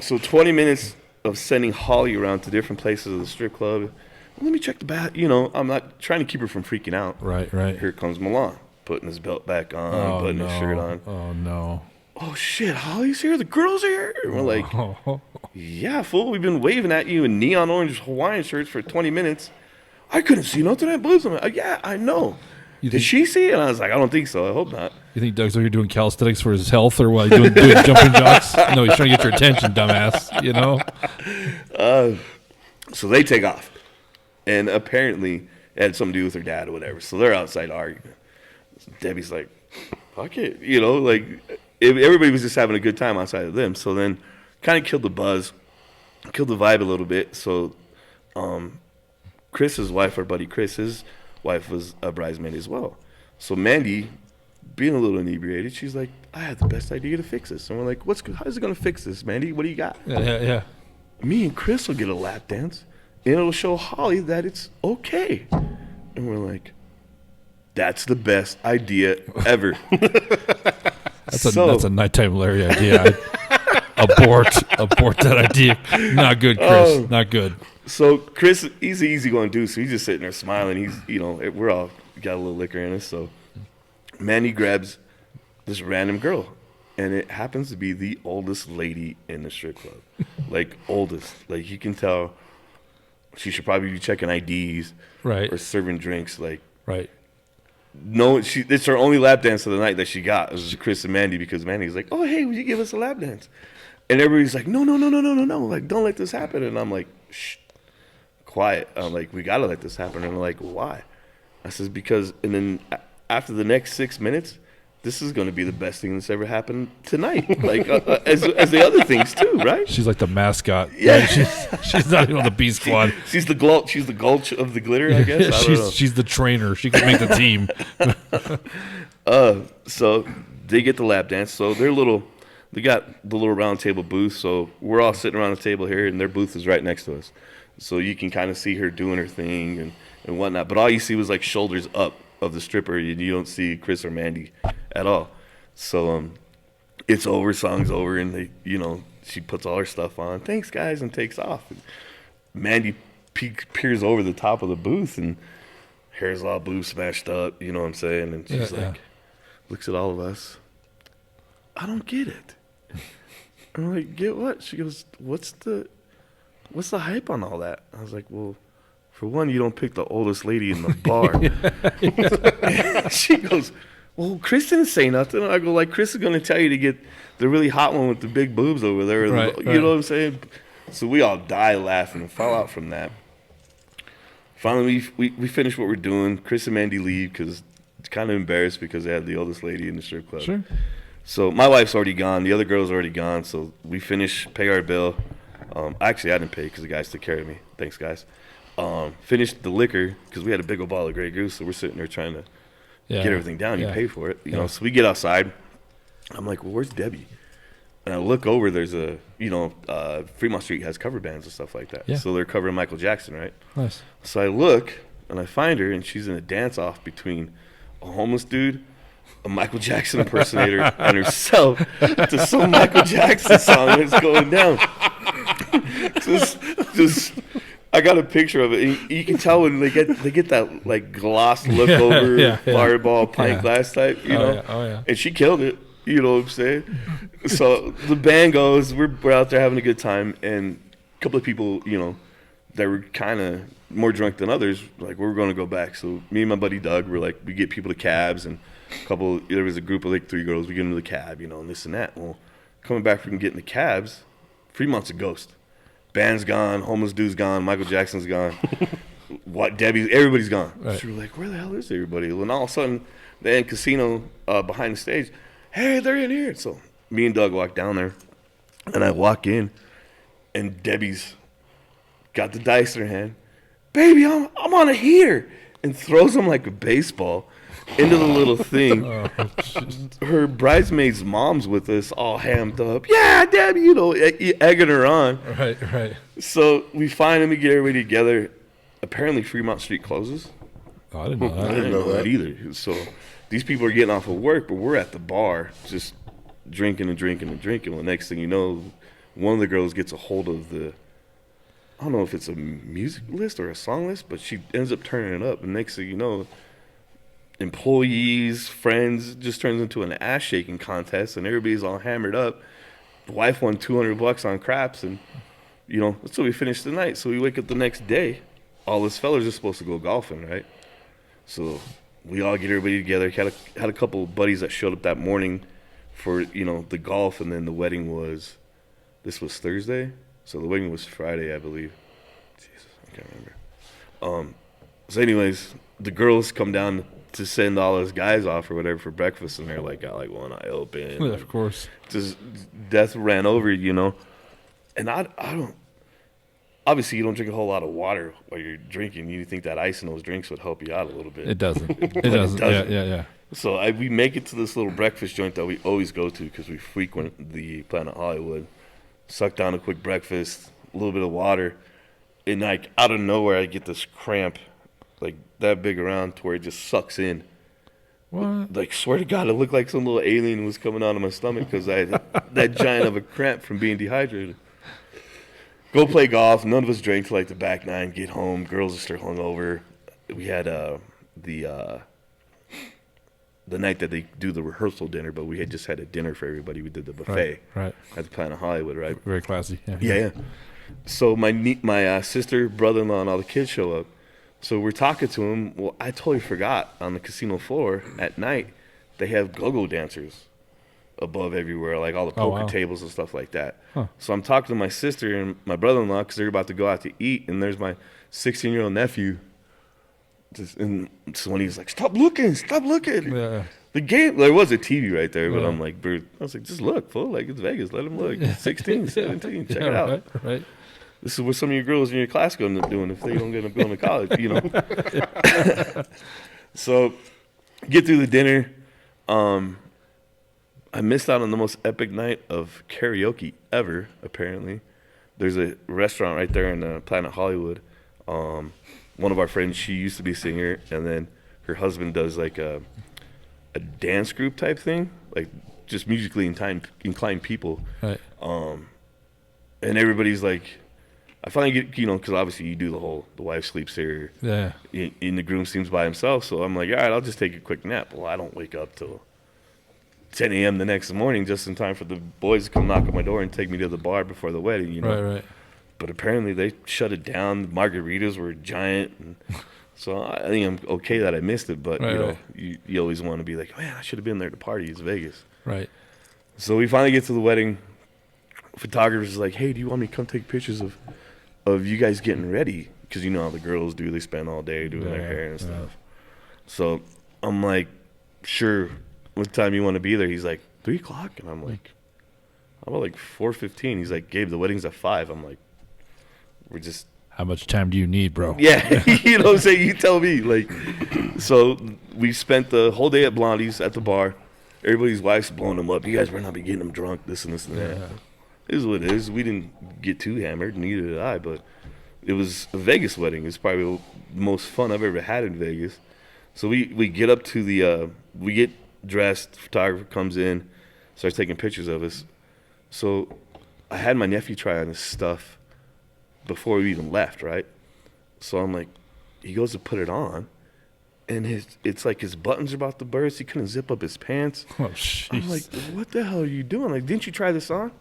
So 20 minutes of sending Holly around to different places of the strip club. Let me check the bath. You know, I'm not trying to keep her from freaking out. Right, right. Here comes Milan, putting his belt back on, putting his shirt on. Oh, no. Oh, shit, Holly's here. The girls are here. And we're like, yeah, fool. We've been waving at you in neon orange Hawaiian shirts for 20 minutes. I couldn't see nothing at boobs. I'm like, yeah, I know. Did she see it? And I was like, I don't think so. I hope not. You think Doug's over here doing calisthenics for his health or what? Doing jumping jocks? No, he's trying to get your attention, dumbass. You know? So they take off. And apparently it had something to do with her dad or whatever. So they're outside arguing. Debbie's like, fuck it. You know, like, everybody was just having a good time outside of them. So then kind of killed the buzz, killed the vibe a little bit. So Chris's wife, our buddy Chris, his wife was a bridesmaid as well. So Mandy, being a little inebriated, she's like, I have the best idea to fix this. And we're like, how's it going to fix this, Mandy? What do you got? Yeah. Me and Chris will get a lap dance, and it'll show Holly that it's okay. And we're like, that's the best idea ever. That's a nighttime Larry idea. Abort that idea. Not good, Chris. Not good. So Chris, he's an easygoing dude, so he's just sitting there smiling. He's, you know, we're all got a little liquor in us. So Mandy grabs this random girl, and it happens to be the oldest lady in the strip club. Like, oldest. Like, you can tell she should probably be checking IDs, right, or serving drinks. Like, right. No, it's her only lap dance of the night that she got. It was Chris and Mandy, because Mandy's like, oh, hey, would you give us a lap dance? And everybody's like, no. Like, don't let this happen. And I'm like, shh, quiet. I'm like, we got to let this happen. And they're like, why? I says, because, and then after the next 6 minutes, this is going to be the best thing that's ever happened tonight. Like, as the other things too, right? She's like the mascot. Yeah. Right? She's not even on the B squad. She's the gulch of the glitter, I guess. I don't know. She's the trainer. She can make the team. So they get the lap dance. So they got the little round table booth. So we're all sitting around the table here, and their booth is right next to us. So you can kind of see her doing her thing and whatnot. But all you see was like shoulders up of the stripper, and you don't see Chris or Mandy at all. So it's over, song's over, and they, you know, she puts all her stuff on. Thanks, guys, and takes off. And Mandy peers over the top of the booth, and hair's all blue smashed up, you know what I'm saying? And she's looks at all of us. I don't get it. I'm like, get what? She goes, what's the hype on all that? I was like, well, for one, you don't pick the oldest lady in the bar. She goes, well, Chris didn't say nothing. I go, like, Chris is going to tell you to get the really hot one with the big boobs over there. Right, you know what I'm saying? So we all die laughing and fall out from that. Finally, we finish what we're doing. Chris and Mandy leave because it's kind of embarrassed because they had the oldest lady in the strip club. Sure. So my wife's already gone. The other girl's already gone. So we finish, pay our bill. Actually, I didn't pay because the guys took care of me. Thanks, guys. Finished the liquor because we had a big old bottle of Grey Goose. So we're sitting there trying to get everything down. You pay for it. You know. So we get outside. I'm like, well, where's Debbie? And I look over. There's a, Fremont Street has cover bands and stuff like that. Yeah. So they're covering Michael Jackson, right? Nice. So I look and I find her, and she's in a dance-off between a homeless dude, a Michael Jackson impersonator, and herself to some Michael Jackson song that's going down. just I got a picture of it. And you can tell when they get that like gloss look over Fireball pint glass type, you know. Oh yeah. And she killed it. You know what I'm saying? So the band goes. We're out there having a good time, and a couple of people, you know, that were kind of more drunk than others, like, we're going to go back. So me and my buddy Doug were like, we get people to cabs, and there was a group of like 3 girls. We get into the cab, you know, and this and that. Well, coming back from getting the cabs, Fremont's a ghost. Band's gone, homeless dude's gone, Michael Jackson's gone, everybody's gone. Right. So we're like, where the hell is everybody? And all of a sudden, the end casino behind the stage, hey, they're in here. So me and Doug walk down there, and I walk in, and Debbie's got the dice in her hand. Baby, I'm on a heater, and throws them like a baseball into the little thing. Her bridesmaid's mom's with us, all hammed up. Yeah, Debbie, you know, egging her on. Right. So we finally get everybody together. Apparently, Fremont Street closes. Oh, I didn't know I that. didn't know that either. So these people are getting off of work, but we're at the bar just drinking and drinking and drinking. Well, next thing you know, one of the girls gets a hold of I don't know if it's a music list or a song list, but she ends up turning it up. And next thing you know, employees, friends, just turns into an ass shaking contest, and everybody's all hammered up. The wife won $200 on craps, and you know, so we finished the night. So we wake up the next day. All us fellas are supposed to go golfing, right? So we all get everybody together. Had a couple of buddies that showed up that morning for, you know, the golf, and then the wedding was Thursday, so the wedding was Friday, I believe. Jesus, I can't remember. So anyways, the girls come down to send all those guys off or whatever for breakfast, and they're like, got like one eye open. Yeah, of course. Just death ran over, you know. And I don't. Obviously, you don't drink a whole lot of water while you're drinking. You think that ice in those drinks would help you out a little bit. It doesn't. It But doesn't. Yeah. So we make it to this little breakfast joint that we always go to because we frequent the Planet Hollywood. Suck down a quick breakfast, a little bit of water, and like out of nowhere, I get this cramp, like that big around to where it just sucks in. What? Like, swear to God, it looked like some little alien was coming out of my stomach because I had that giant of a cramp from being dehydrated. Go play golf. None of us drank till like the back 9. Get home. Girls are still hungover. We had the night that they do the rehearsal dinner, but we had just had a dinner for everybody. We did the buffet Right. at the Planet Hollywood, right? Very classy. Yeah. So my sister, brother-in-law, and all the kids show up. So we're talking to them. Well, I totally forgot on the casino floor at night they have go-go dancers above everywhere, like all the poker tables and stuff like that. Huh. So I'm talking to my sister and my brother-in-law because they're about to go out to eat, and there's my 16-year-old nephew. And so when he's like, stop looking. Yeah. The game, there was a TV right there, but Yeah. I'm like, I was like, just look, fool. Like, it's Vegas. Let him look. 16, 17, check it out. Right. This is what some of your girls in your class going to end up doing if they don't get up going to college, you know. So, get through the dinner. I missed out on the most epic night of karaoke ever, apparently. There's a restaurant right there in Planet Hollywood. One of our friends, she used to be a singer, and then her husband does like a dance group type thing, like just musically inclined people. Right. And everybody's like, I finally get, you know, because obviously you do the wife sleeps there, Yeah. and the groom seems by himself. So I'm like, all right, I'll just take a quick nap. Well, I don't wake up till 10 a.m. the next morning just in time for the boys to come knock on my door and take me to the bar before the wedding, you know. Right. But apparently they shut it down. The margaritas were giant. And so I think I'm okay that I missed it. But, you know, you always want to be like, man, I should have been there to party. It's Vegas. Right. So we finally get to the wedding. Photographer's like, hey, do you want me to come take pictures of you guys getting ready? Because you know how the girls do. They spend all day doing their hair and stuff. So I'm like, sure. What time you want to be there? He's like, 3 o'clock. And I'm like, how about like 4:15? He's like, Gabe, the wedding's at 5. I'm like, we're just. How much time do you need, bro? Yeah, you know what I'm saying? You tell me. Like, so we spent the whole day at Blondie's at the bar. Everybody's wife's blowing them up. You guys better not be getting them drunk, this and this and that. It is what it is. We didn't get too hammered, neither did I, but it was a Vegas wedding. It's probably the most fun I've ever had in Vegas. So we get up to the, we get dressed, photographer comes in, starts taking pictures of us. So I had my nephew try on his stuff before we even left, right? So I'm like, he goes to put it on, and it's like his buttons are about to burst. He couldn't zip up his pants. Oh, jeez. I'm like, what the hell are you doing? Like, didn't you try this on?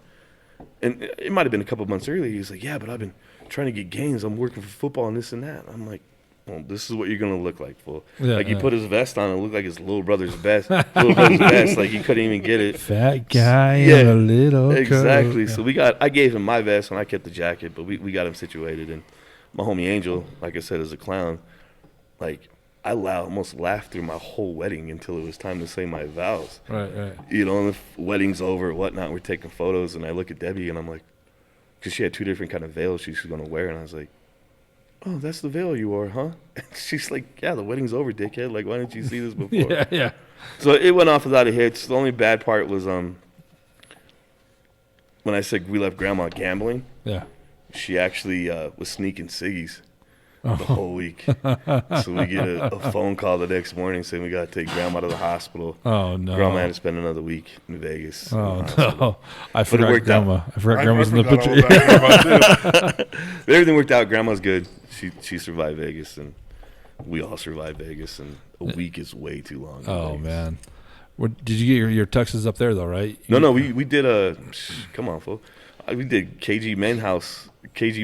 And it might have been a couple months earlier. He's like, yeah, but I've been trying to get gains. I'm working for football and this and that. I'm like, well, this is what you're gonna look like, fool. Yeah, like he yeah. put his vest on and looked like his little brother's vest. Like he couldn't even get it. Fat guy Yeah, in a little Exactly. coat. So I gave him my vest and I kept the jacket, but we got him situated. And my homie Angel, like I said, is a clown. Like I almost laughed through my whole wedding until it was time to say my vows. Right. You know, and the wedding's over, whatnot. We're taking photos, and I look at Debbie, and I'm like, because she had 2 different kind of veils she was going to wear, and I was like, oh, that's the veil you wore, huh? And she's like, yeah, the wedding's over, dickhead. Like, why didn't you see this before? Yeah. So it went off without a hitch. The only bad part was when I said we left Grandma gambling, Yeah. she actually was sneaking ciggies Oh. the whole week. So we get a phone call the next morning saying we got to take Grandma to the hospital. Oh no. Grandma had to spend another week in Vegas. Oh in the hospital. no. I forgot worked out. Grandma. I forgot Grandma's in the forgot all picture. about Grandma, too. But everything worked out. Grandma's good. She survived Vegas, and we all survived Vegas. And a week is way too long. in Oh Vegas. man. Did you get your tuxes up there though? Right? No. We did come on, fool. We did KG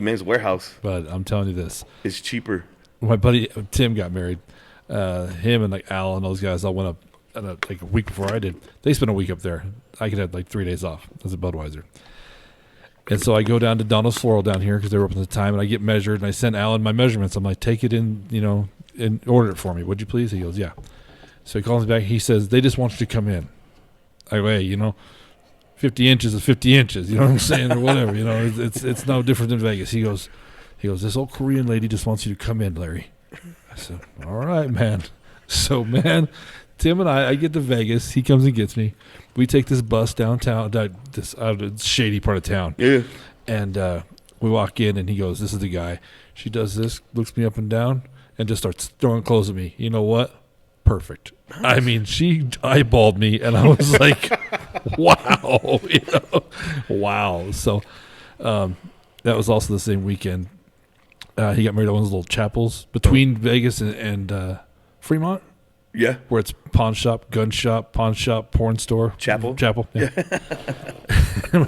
Men's Warehouse. But I'm telling you this. It's cheaper. My buddy Tim got married. Him and like Al and those guys all went up like a week before I did. They spent a week up there. I could have like 3 days off as a Budweiser. And so I go down to Donald's Floral down here because they were open at the time, and I get measured, and I send Alan my measurements. I'm like, take it in, and order it for me, would you please? He goes, yeah. So he calls me back. He says, they just want you to come in. I go, hey, 50 inches is 50 inches. You know what I'm saying? Or whatever. It's no different than Vegas. He goes, this old Korean lady just wants you to come in, Larry. I said, all right, man. So, man, Tim and I get to Vegas. He comes and gets me. We take this bus downtown, this out of the shady part of town. Yeah. And we walk in, and he goes, this is the guy. She does this, looks me up and down, and just starts throwing clothes at me. You know what? Perfect. I mean, she eyeballed me, and I was like, wow. Wow. So that was also the same weekend. He got married at one of those little chapels between Vegas and Fremont. Yeah. Where it's pawn shop, gun shop, pawn shop, porn store. Chapel? Yeah.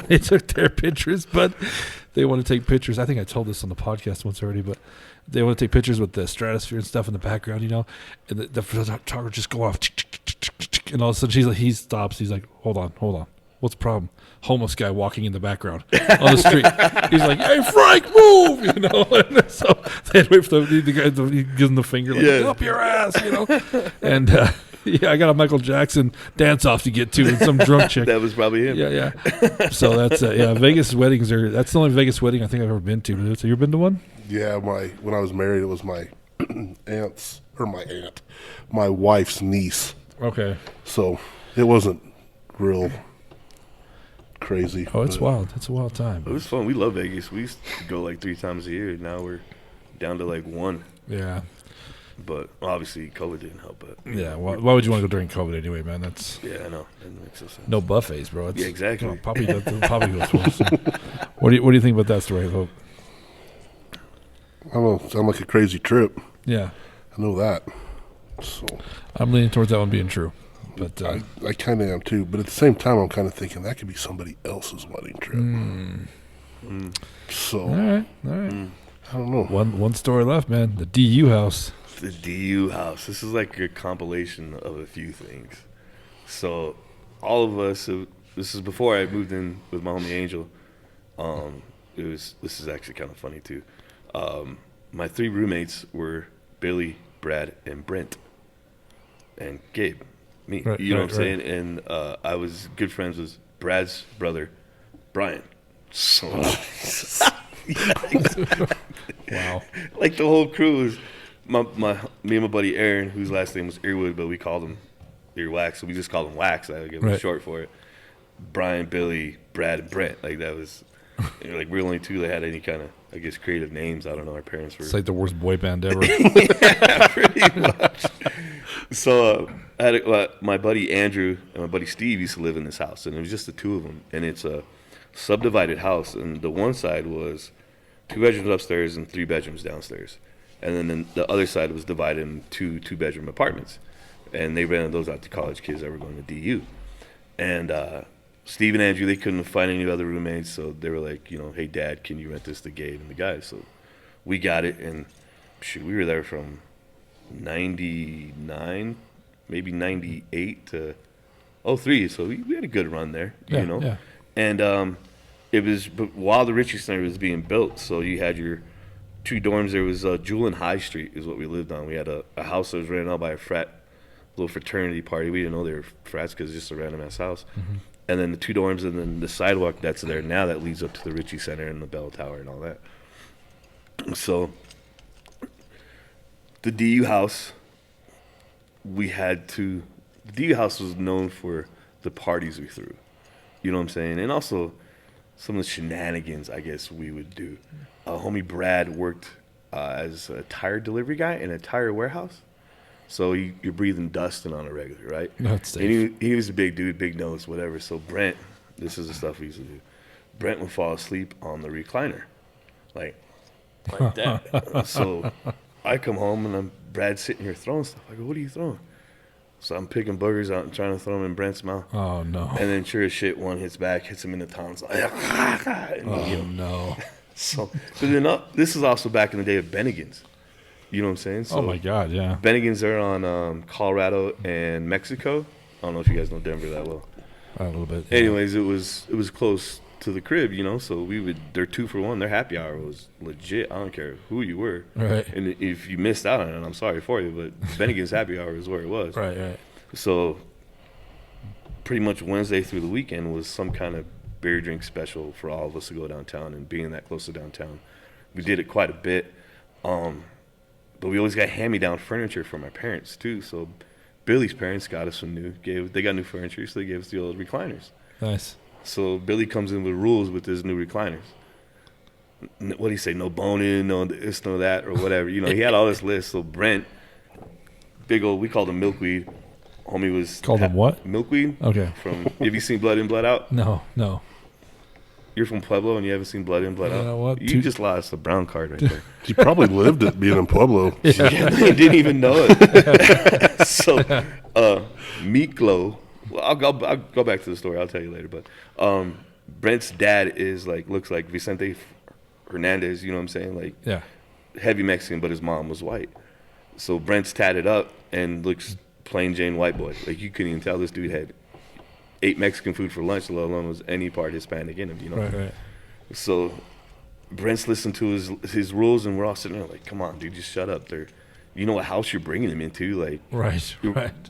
They took their pictures, but they want to take pictures. I think I told this on the podcast once already, but they want to take pictures with the stratosphere and stuff in the background, and the photographer just go off, and all of a sudden he stops. He's like, hold on. What's the problem? Homeless guy walking in the background on the street. He's like, hey, Frank, move, And so they wait for the guy to give him the finger, like, get up your ass, And I got a Michael Jackson dance off to get to and some drunk chick. That was probably him. Yeah. So that's Vegas weddings that's the only Vegas wedding I think I've ever been to. Have you ever been to one? Yeah, when I was married, it was my my wife's niece. Okay. So it wasn't real crazy. Oh, it's but wild. It's a wild time. It was fun. We love Vegas. We used to go like 3 times a year. Now we're down to like 1. Yeah. But obviously COVID didn't help. But Yeah. Why would you want to go during COVID anyway, man? That's yeah, I know. That makes no sense. no buffets, bro. It's, Yeah, exactly. Poppy goes well. So. What do you think about that story, Hope? I don't know. Sound like a crazy trip. Yeah. I know that. So I'm leaning towards that one being true. But I kind of am too. But at the same time, I'm kind of thinking that could be somebody else's wedding trip. So all right. I don't know. One story left, man. The DU house. The DU house. This is like a compilation of a few things. So all of us. This is before I moved in with my homie Angel. This is actually kind of funny too. My 3 roommates were Billy, Brad, and Brent, and Gabe, me. Right, you know right, what I'm saying? And I was good friends with Brad's brother, Brian. So, Wow. like the whole crew was me and my buddy Aaron, whose last name was Earwood, but we called him Earwax, so we just called him Wax. I give him Right. short for it. Brian, Billy, Brad, and Brent. Like that was, like we're the only 2 that had any kind of, I guess, creative names. I don't know. Our parents were It's like the worst boy band ever. pretty much. So I had my buddy Andrew and my buddy Steve used to live in this house, and it was just the 2 of them. And it's a subdivided house, and the one side was 2 bedrooms upstairs and 3 bedrooms downstairs. and then the other side was divided into 2-bedroom apartments, and they rented those out to college kids that were going to DU. And Steve and Andrew, they couldn't find any other roommates, so they were like, hey, Dad, can you rent this to Gabe and the guys? So we got it, and shoot, we were there from 99, maybe 98 to 03, so we had a good run there, Yeah. And it was while the Ritchie Center was being built, so you had your 2 dorms. There was Jewel and High Street is what we lived on. We had a house that was rented out by a little fraternity party. We didn't know they were frats because it's just a random-ass house. Mm-hmm. And then the 2 dorms, and then the sidewalk that's there now that leads up to the Ritchie Center and the Bell Tower and all that. So the DU house, the DU house was known for the parties we threw. You know what I'm saying? And also some of the shenanigans, I guess, we would do. Homie Brad worked as a tire delivery guy in a tire warehouse. So you're breathing dust and on a regular, right? That's safe. And he was a big dude, big nose, whatever. So Brent, this is the stuff we used to do. Brent would fall asleep on the recliner, like that. So I come home and Brad's sitting here throwing stuff. I go, what are you throwing? So I'm picking boogers out and trying to throw them in Brent's mouth. Oh, no. And then sure as shit, one hits back, hits him in the tonsils. And, No. So then this is also back in the day of Bennigan's. You know what I'm saying? So Oh, my God, yeah. Bennigan's are on Colorado and Mexico. I don't know if you guys know Denver that well. A little bit. Yeah. Anyways, it was close to the crib, so they're 2 for 1. Their happy hour was legit. I don't care who you were. Right. And if you missed out on it, I'm sorry for you, but Bennigan's happy hour is where it was. Right. So pretty much Wednesday through the weekend was some kind of beer drink special for all of us to go downtown, and being that close to downtown, we did it quite a bit. But we always got hand-me-down furniture from our parents too. So Billy's parents got us they got new furniture, so they gave us the old recliners. Nice. So Billy comes in with rules with his new recliners. What do you say? No boning, no this, no that, or whatever. He had all this list. So Brent, big old, we called him milkweed. Homie was Called him what? Milkweed. Okay. Have you seen Blood In, Blood Out? No. You're from Pueblo and you haven't seen Blood In, Blood Out? You know what? You just lost a brown card right there. He probably lived it being in Pueblo. Yeah, they didn't even know it. So, Miklo. Well, I'll go back to the story. I'll tell you later. But Brent's dad looks like Vicente Hernandez. You know what I'm saying? Like, Yeah. heavy Mexican, but his mom was white. So Brent's tatted up and looks plain Jane white boy. Like, you couldn't even tell this dude had ate Mexican food for lunch, let alone was any part Hispanic in him. Right. So Brent's listened to his rules, and we're all sitting there like, come on, dude, just shut up. You know what house you're bringing him into, like, Right.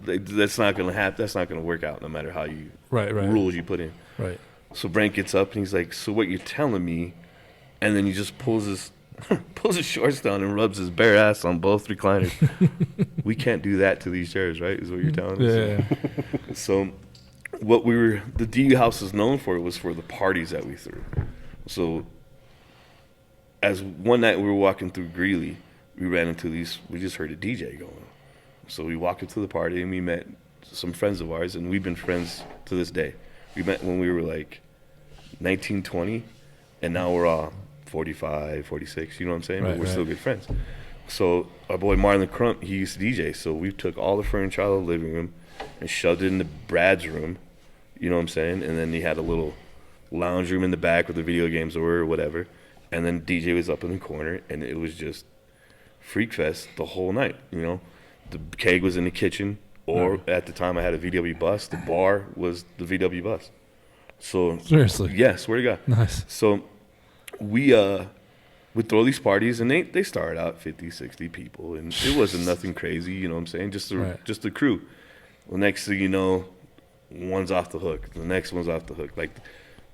that's not gonna happen. That's not gonna work out, no matter how you Right. rules you put in. Right. So Brent gets up and he's like, so what you're telling me? And then he just pulls his shorts down and rubs his bare ass on both recliners. We can't do that to these chairs, right? Is what you're telling us. Yeah. So the DU house is known for was for the parties that we threw. So as one night we were walking through Greeley, we ran into we just heard a DJ going. So we walked into the party and we met some friends of ours, and we've been friends to this day. We met when we were like 19, 20, and now we're all 45, 46, you know what I'm saying? But we're still good friends. So our boy Marlon Crump, he used to DJ, so we took all the furniture out of the living room and shoved it into Brad's room, you know what I'm saying? And then he had a little lounge room in the back where the video games were or whatever. And then DJ was up in the corner, and it was just freak fest the whole night, The keg was in the kitchen, or at the time I had a VW bus. The bar was the VW bus. So Seriously? yeah, swear to God. Nice. So we would throw these parties, and they started out 50, 60 people, and it wasn't nothing crazy, you know what I'm saying? Just the crew. Well, next thing you know, one's off the hook. The next one's off the hook. Like,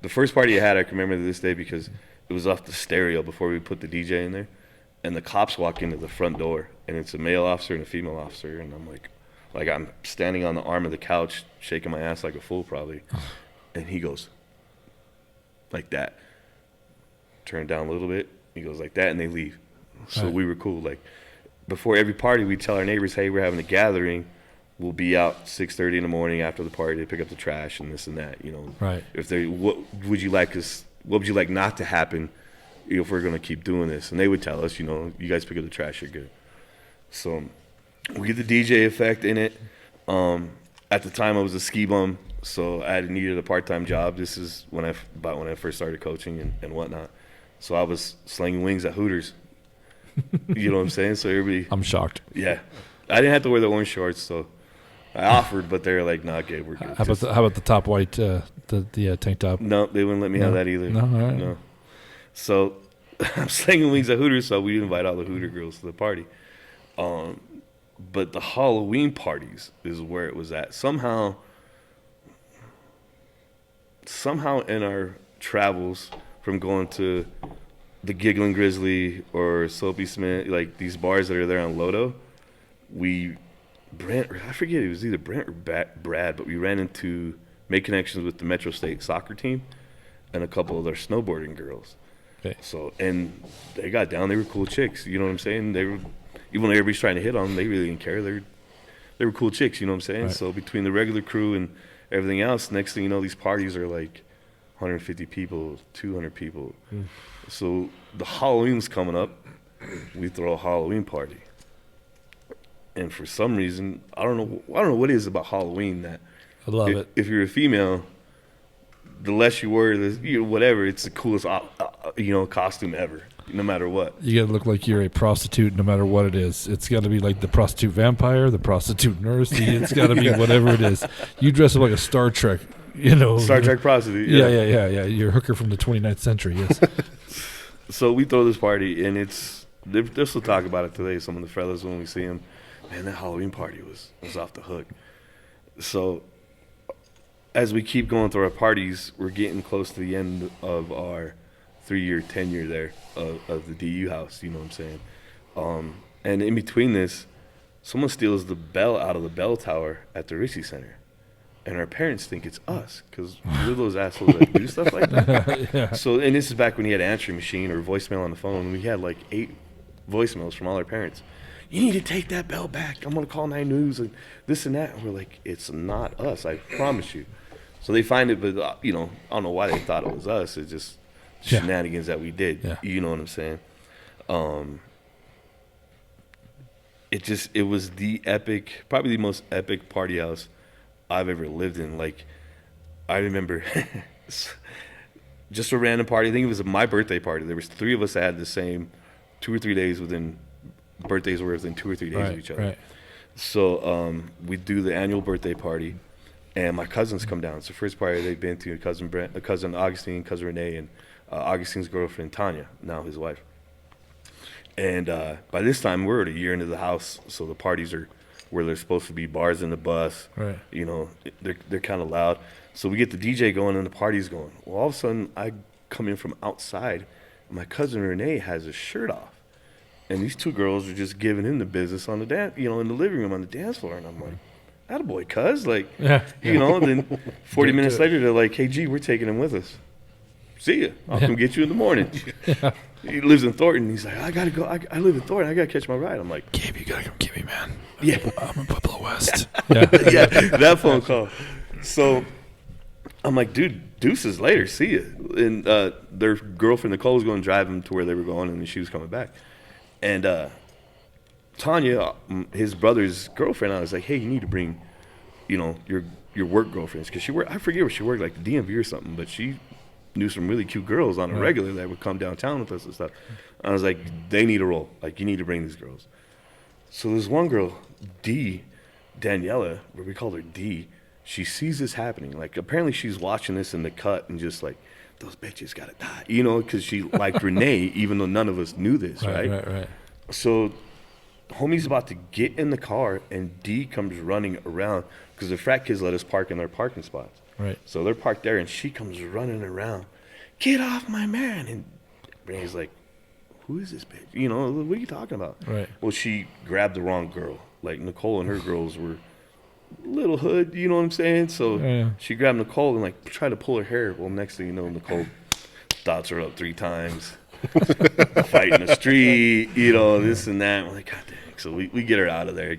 the first party I had, I can remember to this day because it was off the stereo before we put the DJ in there. And the cops walk into the front door, and it's a male officer and a female officer. And I'm like I'm standing on the arm of the couch, shaking my ass like a fool probably. And he goes, like that. Turn it down a little bit. He goes like that, and they leave. So we were cool. Like, before every party, we'd tell our neighbors, hey, we're having a gathering. We'll be out 6:30 in the morning after the party to pick up the trash and this and that, Right. If what would you like not to happen, if we're gonna keep doing this. And they would tell us, you guys pick up the trash, you're good. So we get the DJ effect in it. At the time, I was a ski bum, so I needed a part-time job. This is when I first started coaching and whatnot. So I was slinging wings at Hooters. You know what I'm saying? So everybody. I'm shocked. Yeah, I didn't have to wear the orange shorts, so I offered, but they're like, "Nah, Gabe, we're good." How about the top white the tank top? No, they wouldn't let me have that either. No, all right. No. So I'm slinging wings at Hooters, so we invite all the Hooter girls to the party. But the Halloween parties is where it was at. Somehow in our travels from going to the Giggling Grizzly or Soapy Smith, like these bars that are there on Lodo, I forget, it was either Brent or Brad, but we made connections with the Metro State soccer team and a couple of their snowboarding girls. Okay. So, and they got down, they were cool chicks, you know what I'm saying? They were, even when everybody's trying to hit on them, they really didn't care. They were cool chicks, you know what I'm saying? Right. So between the regular crew and everything else, next thing you know, these parties are like 150 people, 200 people. So the Halloween's coming up, we throw a Halloween party. And for some reason, I don't know what it is about Halloween that I love it. If you're a female, the less you wear, whatever, it's the coolest costume ever, no matter what. You got to look like you're a prostitute no matter what it is. It's got to be like the prostitute vampire, the prostitute nurse. It's got to be whatever it is. You dress up like a Star Trek, Star Trek prostitute. Yeah. You're a hooker from the 29th century, yes. So we throw this party, and they'll still talk about it today, some of the fellas when we see them. Man, that Halloween party was off the hook. So as we keep going through our parties, we're getting close to the end of our 3-year tenure there of the DU house, you know what I'm saying? And in between this, someone steals the bell out of the bell tower at the Ritchie Center. And our parents think it's us because we're those assholes that do stuff like that. Yeah. So, and this is back when you had an answering machine or voicemail on the phone. We had like 8 voicemails from all our parents. You need to take that bell back. I'm going to call 9 News and this and that. And we're like, it's not us, I promise you. So they find it, but, I don't know why they thought it was us. It's just shenanigans that we did. Yeah. You know what I'm saying? It was the epic, probably the most epic party house I've ever lived in. Like, I remember just a random party. I think it was my birthday party. There was 3 of us that had the same 2 or 3 days birthdays were within 2 or 3 days of each other. Right. So we do the annual birthday party, and my cousins come down. It's the first party they've been to. Cousin Augustine, cousin Renee, and Augustine's girlfriend Tanya, now his wife. And by this time, we're already a year into the house, so the parties are where there's supposed to be bars in the bus. Right. They're kind of loud. So we get the DJ going and the party's going. Well, all of a sudden, I come in from outside, and my cousin Renee has his shirt off. And these 2 girls are just giving him the business on the dance, in the living room on the dance floor. And I'm like, attaboy, cuz. Like, then 40 minutes later, they're like, hey, G, we're taking him with us. See ya. I'll come get you in the morning. Yeah. He lives in Thornton. He's like, I got to go. I live in Thornton. I got to catch my ride. I'm like, Gabe, you got to come get me, man. Yeah. I'm in Pueblo West. Yeah, that phone call. So I'm like, dude, deuces later. See ya. And their girlfriend, Nicole, was going to drive them to where they were going, and she was coming back. And Tanya, his brother's girlfriend, I was like, hey, you need to bring, your work girlfriends. Because I forget where she worked, like the DMV or something, but she knew some really cute girls on a regular that would come downtown with us and stuff. I was like, they need a role. Like, you need to bring these girls. So there's one girl, Daniela, where we call her D, she sees this happening. Like, apparently she's watching this in the cut and just like, those bitches gotta die, because she liked Renee, even though none of us knew this, right? Right. So homie's about to get in the car, and D comes running around because the frat kids let us park in their parking spots. Right. So they're parked there, and she comes running around, get off my man. And Renee's like, who is this bitch? What are you talking about? Right. Well, she grabbed the wrong girl. Like, Nicole and her girls were little hood, you know what I'm saying? So she grabbed Nicole and like tried to pull her hair. Well, next thing you know, Nicole dots her up 3 times, fight in the street, this and that. We're like, God dang. So we get her out of there,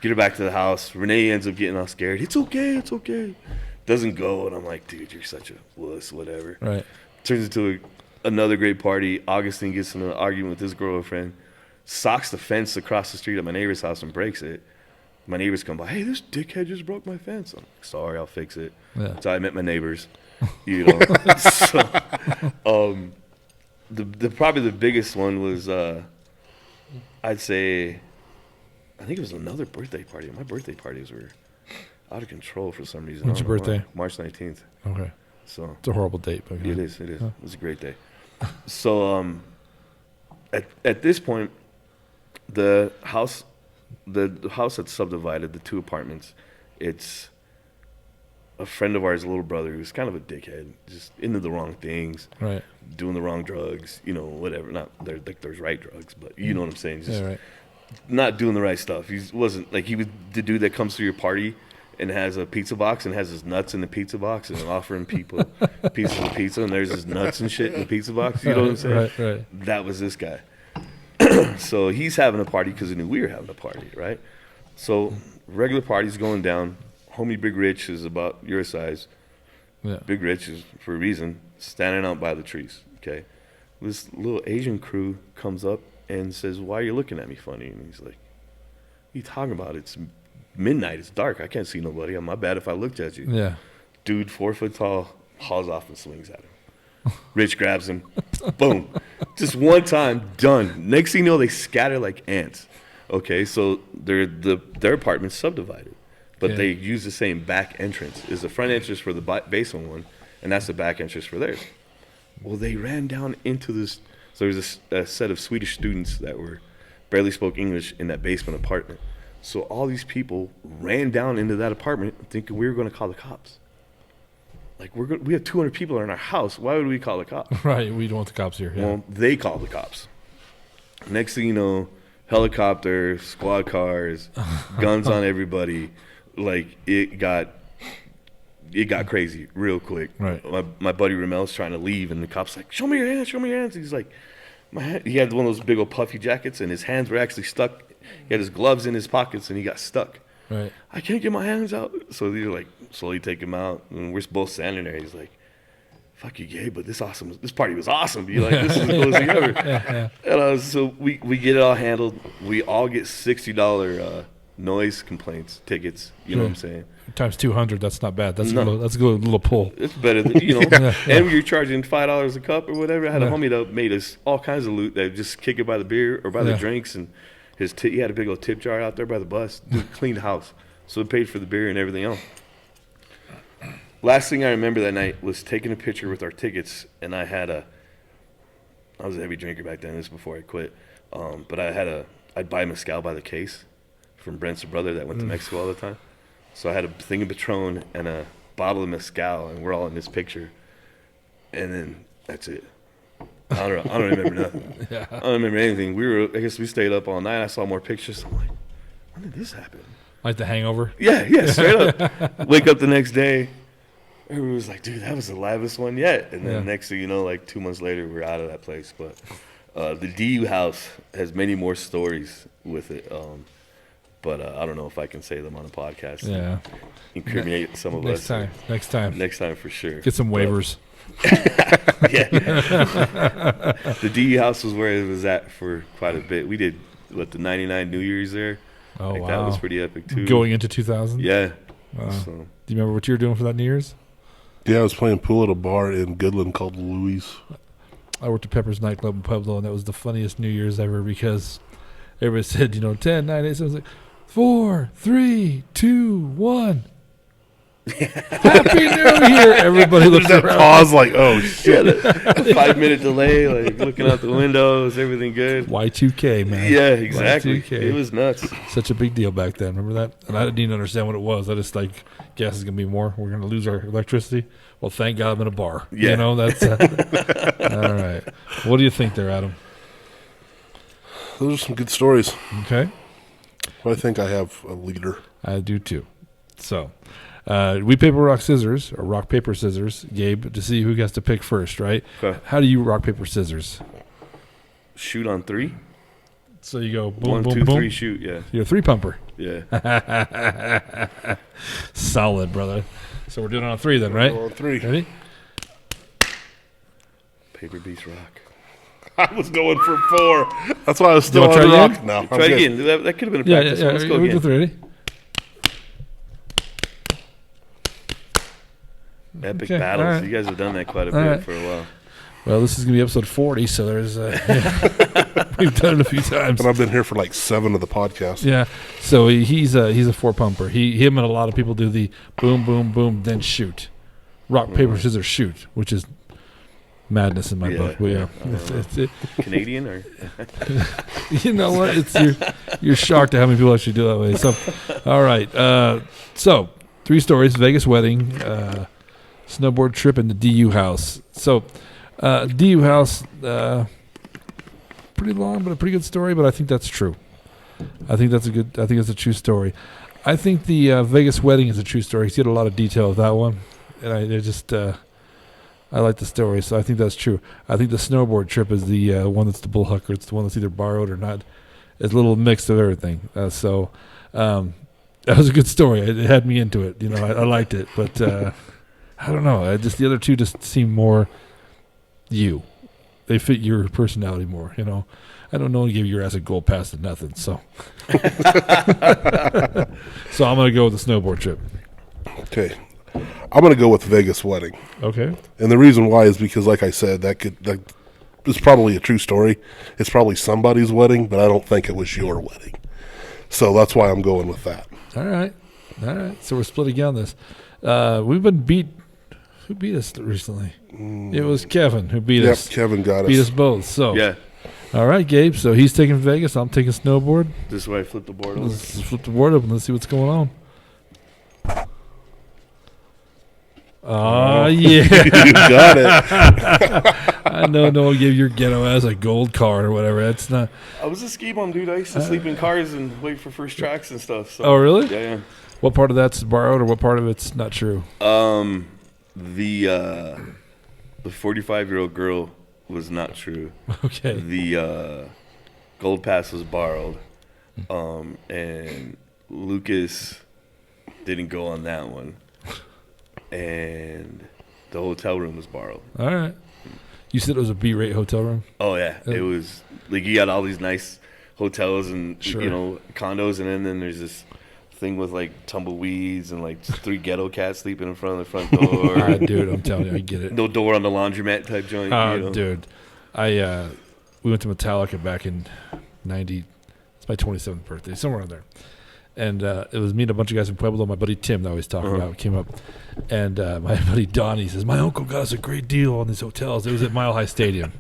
get her back to the house. Renee ends up getting all scared. It's okay. Doesn't go, and I'm like, dude, you're such a wuss, whatever. Right. Turns into Another great party. Augustine gets in an argument with his girlfriend, socks the fence across the street at my neighbor's house and breaks it. My neighbors come by, hey, this dickhead just broke my fence. I'm like, sorry, I'll fix it. Yeah. So I met my neighbors, you know. So, the probably the biggest one was, I'd say, I think it was another birthday party. My birthday parties were out of control for some reason. When's your birthday? March 19th. Okay. So It's a horrible date. But it is. It was a great day. So at this point, the house that's subdivided, the 2 apartments, it's a friend of ours, little brother, who's kind of a dickhead, just into the wrong things, Right. doing the wrong drugs, you know, whatever. Not there, like there's right drugs, but you know what I'm saying. Just Yeah, right. not doing the right stuff. He wasn't like he was the dude that comes to your party and has a pizza box and has his nuts in the pizza box and offering people pieces of pizza, and there's his nuts and shit in the pizza box. You know what I'm saying? Right. That was this guy. So he's having a party because he knew we were having a party, right? So regular party's going down. Homie Big Rich is about your size. Yeah. Big Rich is, for a reason, standing out by the trees, okay? This little Asian crew comes up and says, why are you looking at me funny? And he's like, what are you talking about? It's midnight. It's dark. I can't see nobody. My bad if I looked at you. Yeah. Dude, 4 foot tall, hauls off and swings at him. Rich grabs him. Boom. Just one time, done. Next thing you know, they scatter like ants. Okay, so their apartment's subdivided. But they use the same back entrance. Is the front entrance for the basement one, and that's the back entrance for theirs. Well, they ran down into this. So there was a set of Swedish students that barely spoke English in that basement apartment. So all these people ran down into that apartment thinking we were going to call the cops. Like, we have 200 people in our house. Why would we call the cops? Right. We don't want the cops here. Yeah. Well, they called the cops. Next thing you know, helicopter, squad cars, guns on everybody. Like, it got crazy real quick. Right. My buddy Ramel's trying to leave, and the cop's like, show me your hands, show me your hands. He's like, he had one of those big old puffy jackets, and his hands were actually stuck. He had his gloves in his pockets, and he got stuck. Right. I can't get my hands out. So they're like, slowly take him out, and we're both standing there. He's like, fuck you, Gabe, but this party was awesome. Be like, this is the coolest thing ever. Yeah. And so we get it all handled. We all get $60 noise complaints tickets. You know what I'm saying? Times 200. That's not bad. That's a little pull. It's better than, you know. And you're charging $5 a cup or whatever. I had a homie that made us all kinds of loot that just kick it by the beer or by the drinks, and he had a big old tip jar out there by the bus. Dude cleaned the house, so it paid for the beer and everything else. Last thing I remember that night was taking a picture with our tickets, and I was a heavy drinker back then. This is before I quit, but I'd buy mezcal by the case from Brent's brother that went to Mexico all the time. So I had a thing of Patron and a bottle of mezcal, and we're all in this picture. And then that's it. I don't remember nothing. Yeah. I don't remember anything. I guess we stayed up all night. I saw more pictures. I'm like, when did this happen? Like the Hangover. Yeah, straight up. Wake up the next day. Everyone was like, dude, that was the livest one yet. And then next thing you know, like 2 months later, we're out of that place. But the DU house has many more stories with it. But I don't know if I can say them on a podcast. Yeah. Incriminate some of us. Next time. Next time for sure. Get some waivers. Yeah. The DU house was where it was at for quite a bit. We did, the 99 New Year's there. Oh, wow. That was pretty epic, too. Going into 2000? Yeah. Wow. So. Do you remember what you were doing for that New Year's? Yeah, I was playing pool at a bar in Goodland called Louis. I worked at Pepper's nightclub in Pueblo, and that was the funniest New Year's ever because everybody said, 10, 9, 8, 7, 6, 4, 3, 2, 1. Happy New Year! Everybody looks That around. pause like, oh, shit. Yeah, 5-minute delay, like looking out the windows, everything good. Y2K, man. Yeah, exactly. Y2K. It was nuts. Such a big deal back then. Remember that? And I didn't even understand what it was. I just gas is going to be more. We're going to lose our electricity. Well, thank God I'm in a bar. Yeah. That's all right. What do you think there, Adam? Those are some good stories. Okay. I think I have a leader. I do too. So, we paper, rock, scissors, or rock, paper, scissors, Gabe, to see who gets to pick first, right? Okay. How do you rock, paper, scissors? Shoot on 3. So you go boom, 1, boom, 2, boom. 3, shoot. Yeah. You're a 3-pumper. Yeah. Solid, brother. So we're doing it on 3 then, right? On 3. Ready? Paper beats rock. I was going for 4. That's why I was still You on wanna the try rock. again? No, I'm Try good. again. That could have been a Yeah, practice. yeah. Let's go We again. both ready? Epic Okay, battles. all right. You guys have done that quite a All bit right. for a while. Well, this is gonna be episode 40, so there's we've done it a few times. And I've been here for like 7 of the podcasts. Yeah, so he's a 4 pumper. Him and a lot of people do the boom, boom, boom, then shoot, rock, paper, scissors, shoot, which is madness in my book. But yeah, Canadian or you know what? You're shocked at how many people actually do it that way. So, all right. So 3 stories: Vegas wedding, snowboard trip, and the DU house. So, DU house, pretty long, but a pretty good story. But I think that's true. I think that's a true story. I think the Vegas wedding is a true story. You get a lot of detail of that one, and I like the story, so I think that's true. I think the snowboard trip is the one that's the Bullhucker. It's the one that's either borrowed or not. It's a little mix of everything. So that was a good story. It had me into it. You know, I liked it, but I don't know. The other two just seem more you. They fit your personality more. You know, I don't know. Give your ass a gold pass to nothing. So, so I'm gonna go with the snowboard trip. Okay. I'm going to go with Vegas wedding. Okay. And the reason why is because, like I said, that is probably a true story. It's probably somebody's wedding, but I don't think it was your wedding. So that's why I'm going with that. All right. So we're splitting on this. We've been beat. Who beat us recently? It was Kevin who beat us. Yep, Kevin got Beat us. us both. So yeah. All right, Gabe. So he's taking Vegas. I'm taking snowboard. This is where I flip the board over. Let's flip the board up and let's see what's going on. Yeah. You got it. I know no one gave your ghetto ass a gold card or whatever. That's not. I was a ski bum, dude. I used to sleep in cars and wait for first tracks and stuff. So. Oh, really? Yeah. What part of that's borrowed or what part of it's not true? The 45-year-old girl was not true. Okay. The gold pass was borrowed, and Lucas didn't go on that one, and the hotel room was borrowed. All right. You said it was a B-rate hotel room? Oh yeah, it was like you got all these nice hotels and Sure. you know condos, and then there's this thing with like tumbleweeds and like 3 ghetto cats sleeping in front of the front door. Dude, I'm telling you, I get it. No door on the laundromat type joint. You know? Dude, we went to Metallica back in '90. It's my 27th birthday, somewhere in there. And it was me and a bunch of guys in Pueblo. My buddy Tim that I always talk about came up. And my buddy Donnie says, my uncle got us a great deal on these hotels. It was at Mile High Stadium.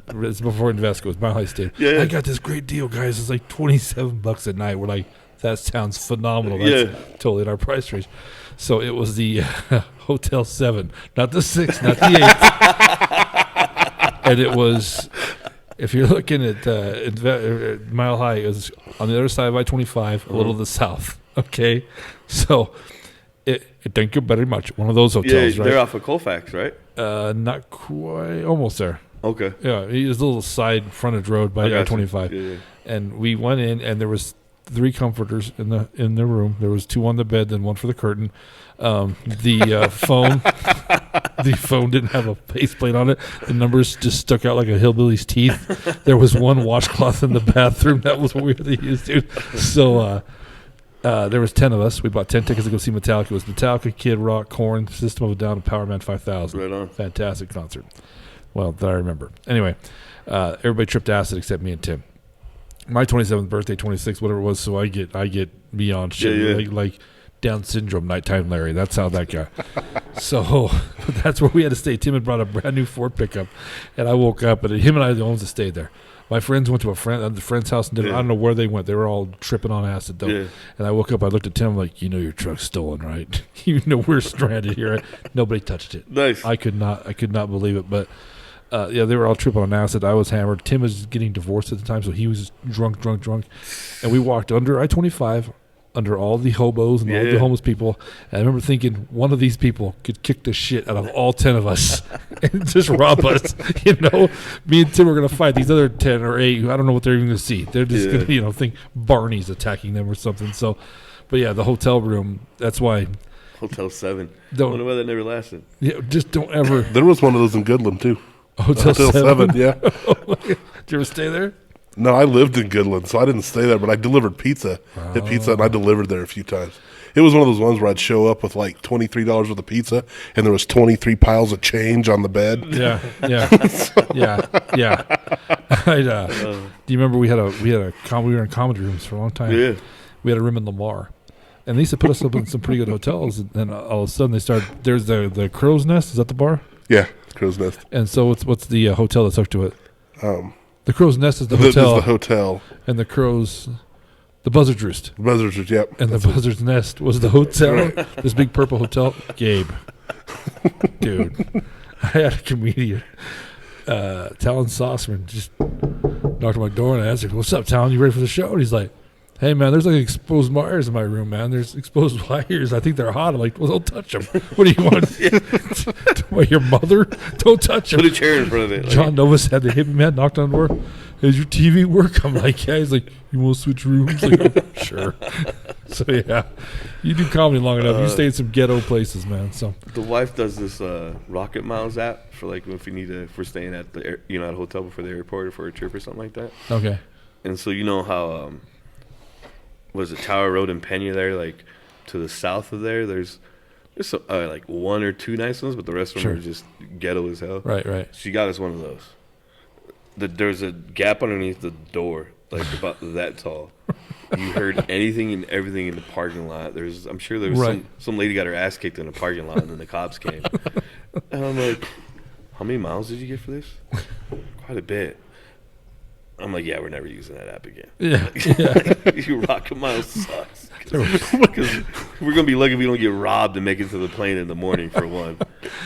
It's before Invesco. It was Mile High Stadium. Yeah. I got this great deal, guys. It's like $27 a night. We're like, that sounds phenomenal. That's totally in our price range. So it was the Hotel 7. Not the 6, not the 8. And it was... If you're looking at Mile High, it was on the other side of I-25, a little to the south. Okay, so it didn't get very much. One of those hotels, right? They're off of Colfax, right? Not quite, almost there. Okay. Yeah, it was a little side frontage road by I-25, Yeah. and we went in, and there was 3 comforters in the room. There was 2 on the bed, then 1 for the curtain. The phone. The phone didn't have a faceplate on it. The numbers just stuck out like a hillbilly's teeth. There was 1 washcloth in the bathroom. That was what we really used, dude. So there was 10 of us. We bought 10 tickets to go see Metallica. It was Metallica, Kid Rock, Korn, System of a Down, and Power Man 5000. Right on. Fantastic concert. Well, that I remember. Anyway, everybody tripped acid except me and Tim. My 27th birthday, 26, whatever it was. So I get beyond shit. Yeah. Like Down syndrome, nighttime Larry. That's how that got. So that's where we had to stay. Tim had brought a brand new Ford pickup, and I woke up, and him and I are the ones that stayed there. My friends went to the friend's house and I don't know where they went. They were all tripping on acid though. Yeah. And I woke up, I looked at Tim, I'm like, you know your truck's stolen, right? You know we're stranded here. Nobody touched it. Nice. I could not believe it, but they were all tripping on acid. I was hammered. Tim was getting divorced at the time, so he was drunk. And we walked under I-25, under all the hobos and all the homeless people. And I remember thinking one of these people could kick the shit out of all 10 of us and just rob us. You know, me and Tim were going to fight these other 10 or 8 who I don't know what they're even going to see. They're just going to, think Barney's attacking them or something. So, but yeah, the hotel room, that's why. Hotel 7. I wonder why that never lasted. Yeah, just don't ever. There was one of those in Goodland too. Hotel 7? Yeah. Did you ever stay there? No, I lived in Goodland, so I didn't stay there, but I delivered pizza. Hit pizza, and I delivered there a few times. It was one of those ones where I'd show up with like $23 worth of pizza, and there was 23 piles of change on the bed. Yeah. Do you remember we were in comedy rooms for a long time? Yeah. We had a room in Lamar, and they used to put us up in some pretty good hotels. And then all of a sudden they started. There's the Crow's Nest. Is that the bar? Yeah, Crow's Nest. And so what's the hotel that's hooked to it? The Crow's Nest is the hotel. This is the hotel. And the Crow's, the Buzzard's Roost. Buzzard's Roost, yep. And the Buzzard's Nest was the hotel. This big purple hotel. Gabe, dude, I had a comedian, Talon Sauceman, just knocked on my door and I asked him, "What's up, Talon? You ready for the show?" And he's like, "Hey, man, there's like exposed wires in my room, man. There's exposed wires. I think they're hot." I'm like, "Well, don't touch them. What do you want? What, your mother? Don't touch them." Put a chair in front of it. John Novus had the hippie man knocked on the door. "Does your TV work?" I'm like, "Yeah." He's like, "You want to switch rooms?" Like, "Oh, sure." So, yeah, you do comedy long enough. You stay in some ghetto places, man. So The wife does this Rocket Miles app for like if we're staying at the at a hotel before the airport or for a trip or something like that. okay. And so you know how was it Tower Road and Pena there, like to the south of there's some, like one or two nice ones, but the rest of them Sure. are just ghetto as hell. Right. She got us one of those. There's a gap underneath the door, like about that tall. You heard anything and everything in the parking lot. I'm sure there was Right. some lady got her ass kicked in the parking lot, and then the cops came. And I'm like, "How many miles did you get for this?" "Quite a bit." I'm like, "Yeah, we're never using that app again." Yeah. You Rocket Miles sucks. Because we're going to be lucky if we don't get robbed and make it to the plane in the morning, for one.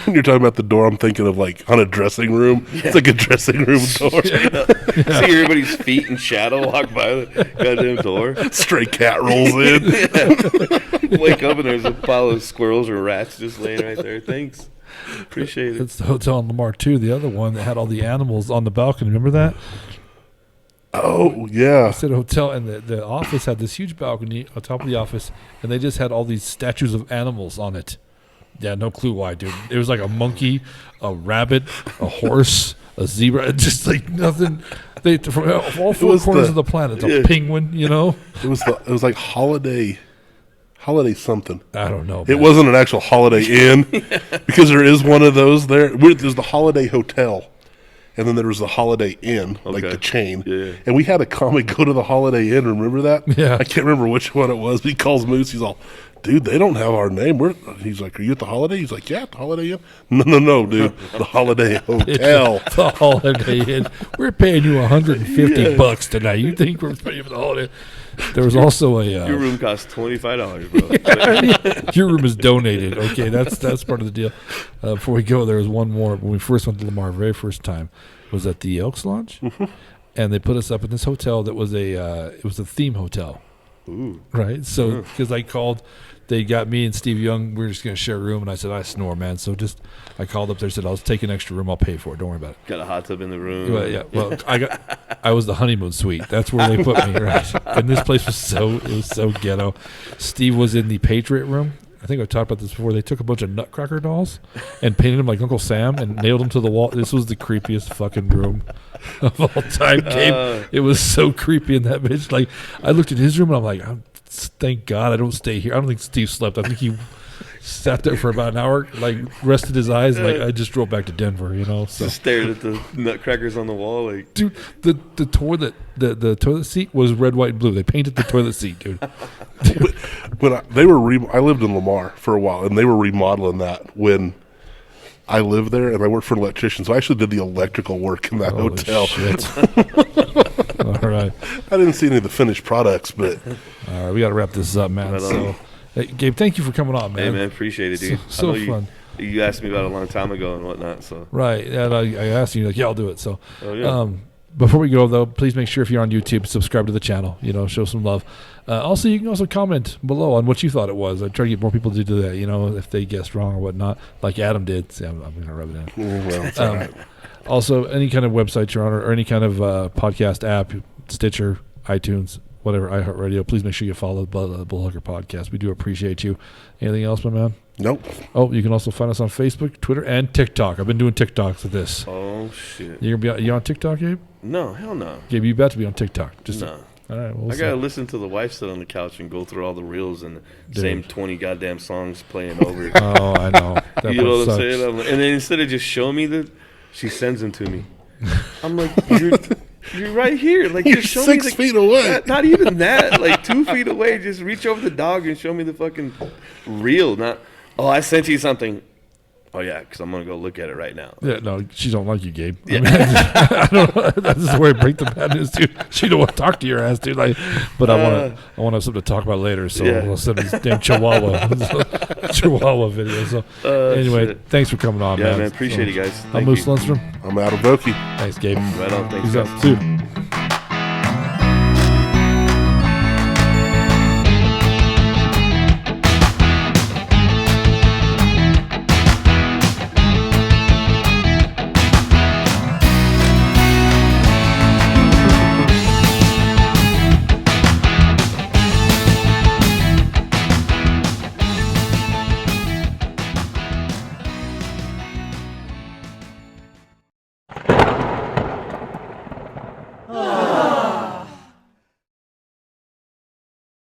When you're talking about the door, I'm thinking of like on a dressing room. Yeah. It's like a dressing room door. Yeah. See everybody's feet in shadow walk by the goddamn door. Stray cat rolls in. Yeah. Wake up and there's a pile of squirrels or rats just laying right there. Thanks. Appreciate it. It's the hotel in Lamar, too. The other one that had all the animals on the balcony. Remember that? Oh, yeah. It's at a hotel, and the office had this huge balcony on top of the office, and they just had all these statues of animals on it. Yeah, no clue why, dude. It was like a monkey, a rabbit, a horse, a zebra, just like nothing. They from all four corners of the planet. A penguin, you know. It was like holiday something. I don't know. It wasn't an actual Holiday Inn because there is one of those there. There's the Holiday Hotel. And then there was the Holiday Inn, like the chain. Yeah. And we had a comic go to the Holiday Inn. Remember that? Yeah. I can't remember which one it was. But he calls Moose. He's all, "Dude, they don't have our name." He's like, "Are you at the Holiday?" He's like, "Yeah, at the Holiday Inn." No, dude. The Holiday Hotel. The Holiday Inn. We're paying you $150 tonight. You think we're paying for the Holiday? There was also your room costs $25, bro. Your room is donated. Okay, that's part of the deal. Before we go, there was one more. When we first went to Lamar, very first time, was at the Elks Lodge, and they put us up in this hotel that was it was a theme hotel. Ooh. Right. So because I called, they got me and Steve Young. We were just gonna share a room, and I said, "I snore, man." So I called up there, said, "I'll take an extra room. I'll pay for it. Don't worry about it." Got a hot tub in the room. Well, yeah. Well, I was the honeymoon suite. That's where they put me. Right. And this place was so ghetto. Steve was in the Patriot room. I think I talked about this before. They took a bunch of Nutcracker dolls and painted them like Uncle Sam and nailed them to the wall. This was the creepiest fucking room of all time. It was so creepy in that bitch. Like, I looked at his room and I'm like, thank God I don't stay here. I don't think Steve slept. I think he sat there for about an hour, like rested his eyes. Like, I just drove back to Denver, you know. So just stared at the Nutcrackers on the wall, like, dude, the toilet, the toilet seat was red, white, and blue. They painted the toilet seat, dude. When I lived in Lamar for a while, and they were remodeling that when I lived there, and I worked for an electrician, so I actually did the electrical work in that hotel. Shit. All right. I didn't see any of the finished products, but All right, we got to wrap this up, man. So, hey, Gabe, thank you for coming on, man. hey, man, appreciate it, dude. So I know fun. You asked me about it a long time ago and whatnot, so. Right, and I asked you, like, yeah, I'll do it. So, Oh, yeah. before we go, though, please make sure if you're on YouTube, subscribe to the channel. You know, show some love. Also, you can also comment below on what you thought it was. I try to get more people to do that. You know, if they guessed wrong or whatnot, like Adam did. See, I'm going to rub it in. well, it's all right. Also, any kind of website you're on, or any kind of podcast app, Stitcher, iTunes, whatever, iHeartRadio. Please make sure you follow the Bullhucker podcast. We do appreciate you. Anything else, my man? Nope. Oh, you can also find us on Facebook, Twitter, and TikTok. I've been doing TikToks with this. Oh shit. You on TikTok, Gabe? No, hell no. Gabe, you about to be on TikTok? Just No. All right. Well, I gotta listen to the wife sit on the couch and go through all the reels and the same 20 goddamn songs playing over. Oh, I know. That You know what I'm sucks. saying? And then instead of just showing me she sends them to me. I'm like, you're right here. Like, You're just show 6 me feet away. Not even that. Like 2 feet away. Just reach over the dog and show me the fucking reel. Not, oh, I sent you something. Oh yeah, because I'm gonna go look at it right now. Yeah, no, she don't like you, Gabe. Yeah. I mean, I don't know. That's just the way I break the bad news, dude. She don't want to talk to your ass, dude. Like, but I want to have something to talk about later. So Yeah. we'll send this damn Chihuahua video. So anyway, shit. thanks for coming on, Yeah, man. man. Appreciate it, guys. I'm Thank Moose you. Lundstrom. I'm out of Voki. Thanks, Gabe. Right on. Thanks, Peace guys. out. See you.